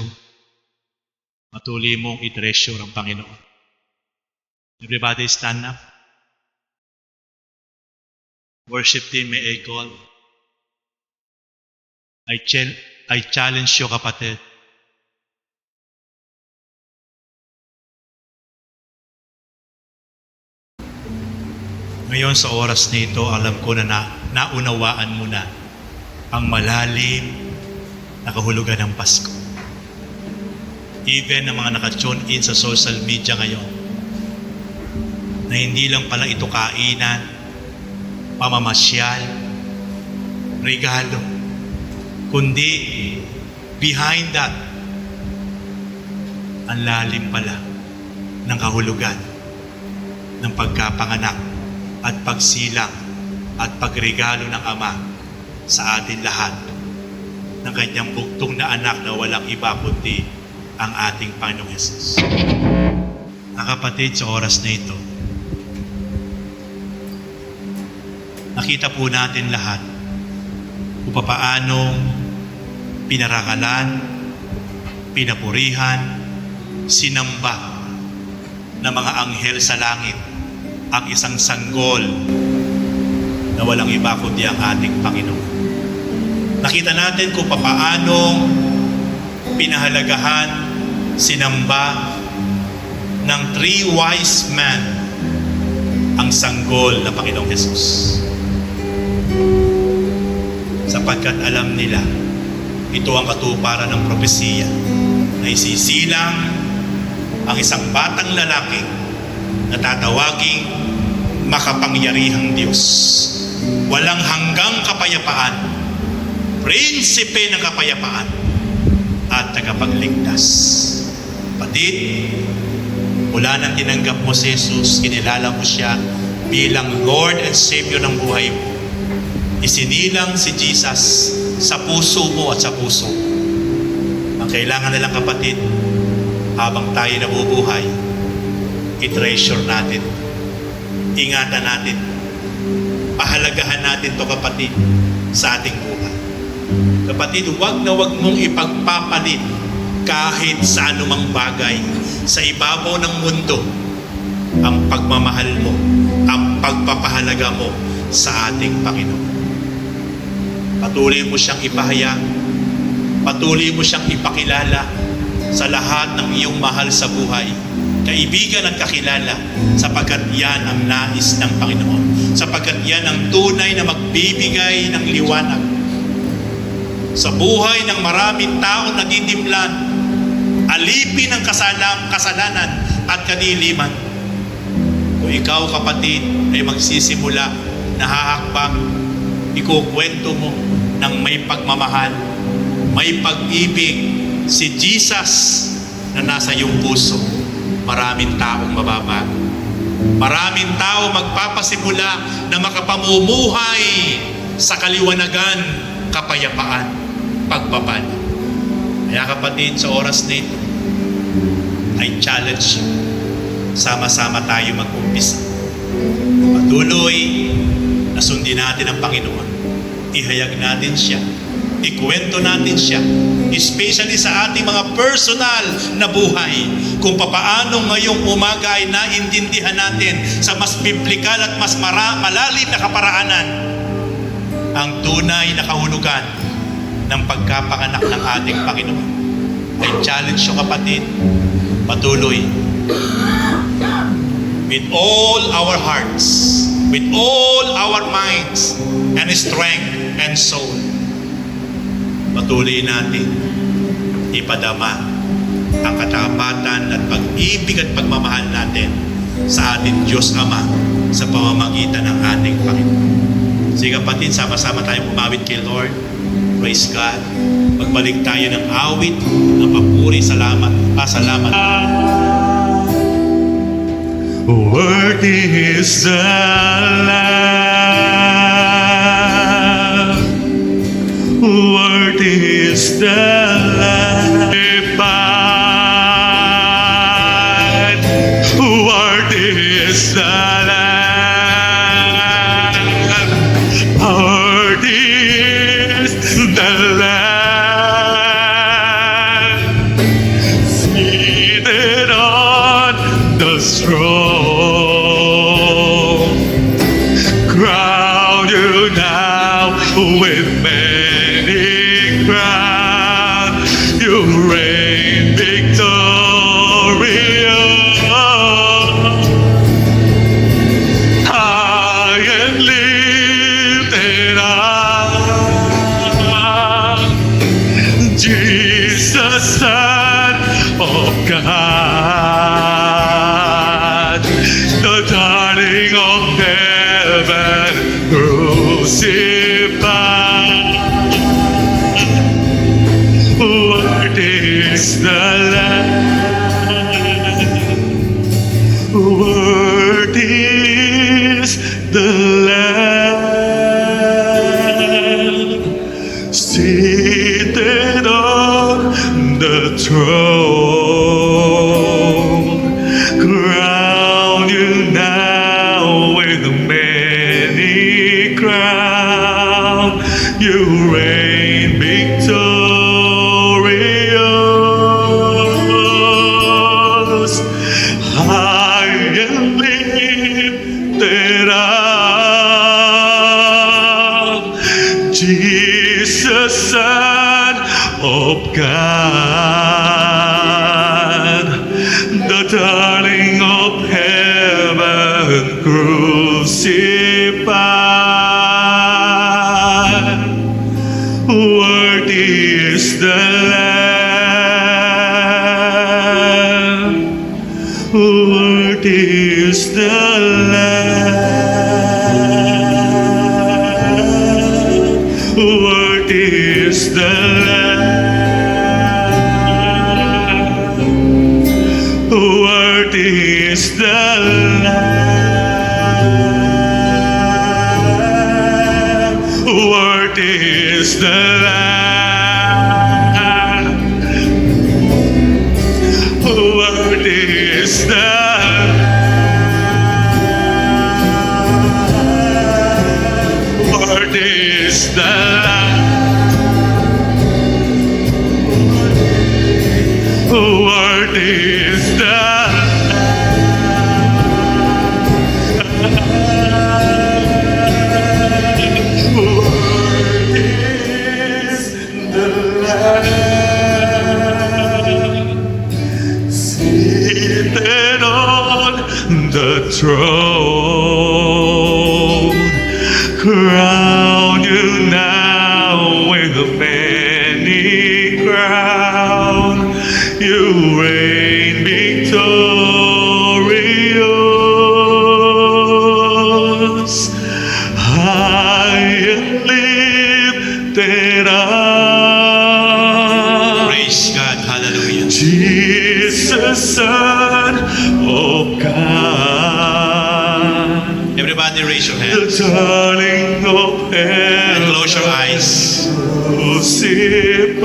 patuloy mong i-treasure ang Panginoon. Everybody stand up. Worship team, may I call? I challenge you, kapatid. Ngayon sa oras na ito, alam ko na naunawaan mo na ang malalim na kahulugan ng Pasko. Even ang mga naka-tune in sa social media ngayon, na hindi lang pala ito kainan, pamamasyal, regalo, kundi behind that, ang lalim pala ng kahulugan ng pagkapanganak at pagsilang at pagregalo ng Ama sa atin lahat ng kanyang bugtong na anak na walang iba kundi ang ating Panginoong Hesus. Mga kapatid, sa oras na ito, nakita po natin lahat kung paanong pinarangalan, pinapurihan, sinamba ng mga anghel sa langit ang isang sanggol na walang iba kundi ang ating Panginoon. Nakita natin kung paano pinahalagahan, sinamba ng 3 wise men ang sanggol na Panginoong Hesus. Sapagkat alam nila, ito ang katuparan ng propesiya na isisilang ang isang batang lalaki na tatawaging makapangyarihang Diyos, walang hanggang kapayapaan, prinsipe ng kapayapaan, at tagapagligtas. Kapatid, mula nang tinanggap mo si Jesus, kinilala mo siya bilang Lord and Savior ng buhay mo. Isinilang si Jesus sa puso mo at sa puso. Ang kailangan na lang, kapatid, habang tayo nabubuhay, i-treasure natin, ingatan natin, pahalagahan natin to, kapatid, sa ating buhay. Kapatid, huwag na huwag mong ipagpapalit kahit sa anumang bagay sa ibabaw ng mundo ang pagmamahal mo, ang pagpapahalaga mo sa ating Panginoon. Patuloy mo siyang ipahayag, patuloy mo siyang ipakilala sa lahat ng iyong mahal sa buhay, kaibigan at kakilala, sapagkat yan ang nais ng Panginoon, sapagkat yan ang tunay na magbibigay ng liwanag sa buhay ng maraming taong nagdidimlan, alipin ng kasalanan at kadiliman. Kung ikaw, kapatid, ay magsisimula na hahakbang, ikukwento mo ng may pagmamahal, may pag-ibig, si Jesus na nasa iyong puso, maraming taong mababago. Maraming tao magpapasimula na makapamumuhay sa kaliwanagan, kapayapaan, pagpapala. Kaya kapatid, sa oras na ito, I challenge you, sama-sama tayo mag-umpisa. Patuloy na sundin natin ang Panginoon. Ihayag natin siya. Ikwento natin siya. Especially sa ating mga personal na buhay. Kung papaano ngayong umaga ay naintindihan natin sa mas biblikal at mas malalim na kaparaanan ang tunay na kahulugan ng pagkapanganak ng ating Panginoon. I challenge you, kapatid, patuloy with all our hearts, with all our minds and strength and soul, patuloy natin ipadama ang katapatan at pag-ibig at pagmamahal natin sa ating Diyos Ama sa pamamagitan ng ating Panginoon. Sige, kapatid, sama-sama tayong umawit kay Lord. Praise God. Magbalik tayo ng awit, ng papuri, salamat, pasalamat. Worthy is the Lamb. Worthy is the Lamb. Worthy is the Lamb. Worthy is the Lamb. Seated on the throne. Crown you now with many crowns. You reign victorious. High and lifted up, Jesus, Son of God, the darling of heaven, crucified. Worthy is the Lamb. Worthy is the Lamb. Seated on the throne. Crown you now with many crowns. You reign victorious. High and lifted up, Jesus, Son of God, the darling of heaven, crucified. Worthy is the Lamb. Worthy is the Lamb. Worthy is the Lamb. is the Lamb. Worthy is the Lamb. Worthy is the Lamb. Worthy is the Lamb. Worthy is the seated on the throne. Crown you now with a many crown. You reign victorious, high and lifted up. Praise God. Hallelujah. Jesus, Son of God, Everybody raise your the hands darling of and heaven, close your eyes. crucified.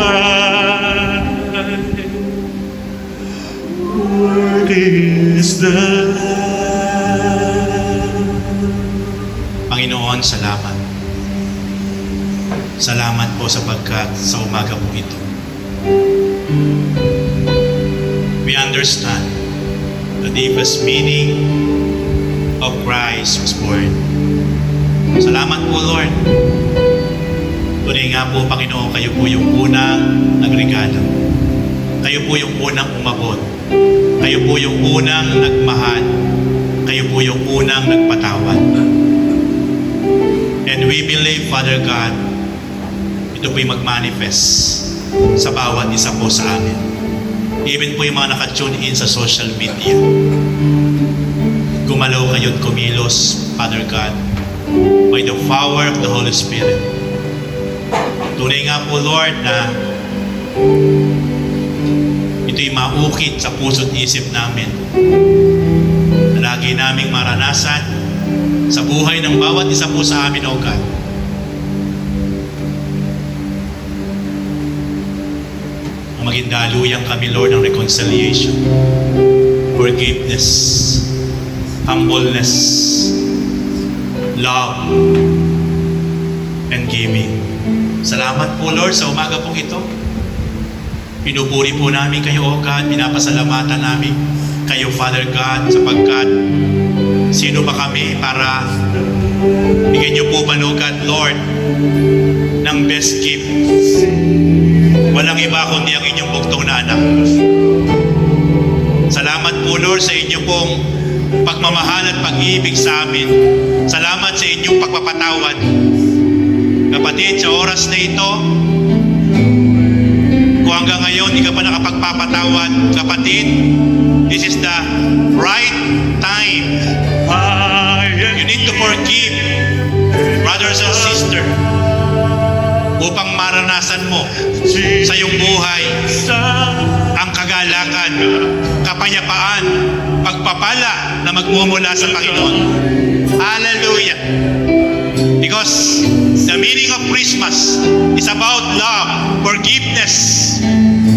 Worthy is the Lamb. Panginoon, salamat. Salamat po sapagkat sa umaga po ito. We understand the deepest meaning of Christ was born. Salamat po, Lord. Tunay nga po, Panginoon, kayo po yung unang nagregalo. Kayo po yung unang umabot. Kayo po yung unang nagmahal. Kayo po yung unang nagpatawad. And we believe, Father God, ito po'y mag-manifest sa bawat isa po sa amin. Even po yung mga naka-tune in sa social media. Gumalaw kayo at kumilos, Father God, by the power of the Holy Spirit. Tunay nga po, Lord, na ito'y maukit sa puso't isip namin na lagi naming maranasan sa buhay ng bawat isa po sa amin, O God. Maging daluyan kami, Lord, ng reconciliation, forgiveness, humbleness, love, and giving. Salamat po, Lord, sa umaga pong ito. Pinupuri po namin kayo, O God. Pinapasalamatan namin kayo, Father God, sapagkat sino ba kami para bigyan niyo po ba, O God, Lord, ng best gift? Walang iba kundi ang inyong bugtong na anak. Salamat po, Lord, sa inyo pong pagmamahal at pag-ibig sa amin. Salamat sa inyong pagpapatawad. Kapatid, sa oras na ito, kung hanggang ngayon hindi ka pa nakapagpapatawad, kapatid, this is the right time. You need to forgive brothers and sisters upang maranasan mo sa iyong buhay ang kagalakan, kapayapaan, pagpapala na magmumula sa Panginoon. Hallelujah! Because the meaning of Christmas is about love, forgiveness,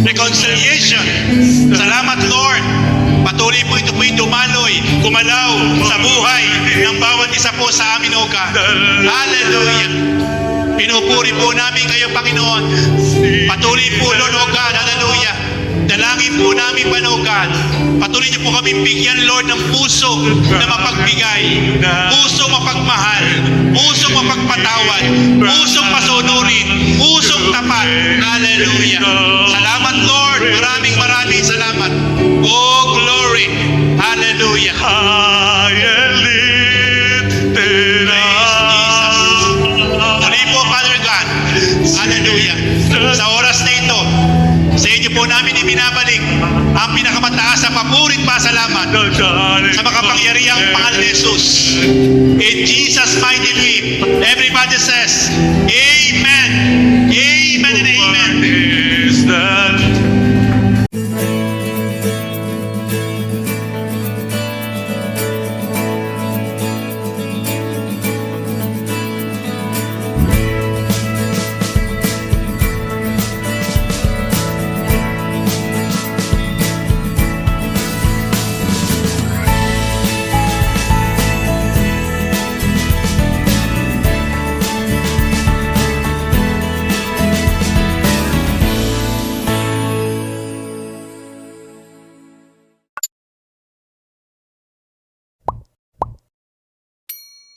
reconciliation. Salamat, Lord. Patuloy po ito po'y dumaloy, gumalaw sa buhay ng bawat isa po sa amin, O God. Hallelujah. Pinupuri po namin kayo, Panginoon. Patuloy po, Lord, O God. Hallelujah. Dalangin po namin, Panogan. Patuloy niyo po kami bigyan, Lord, ng puso na mapagbigay, pusong mapagmahal, pusong mapagpatawad, pusong masunurin, pusong tapat. Hallelujah. Salamat, Lord. Maraming salamat. Oh, glory. Hallelujah. I am lifted up. Muli po, Father God. Hallelujah. Sa oras na ito, sa inyo po namin ibinabalik ang pinakamataas na papurit pasalamat sa makapangyarihang pangalan ni Jesus. In Jesus' mighty name, everybody says, Amen. Amen and Amen. Is the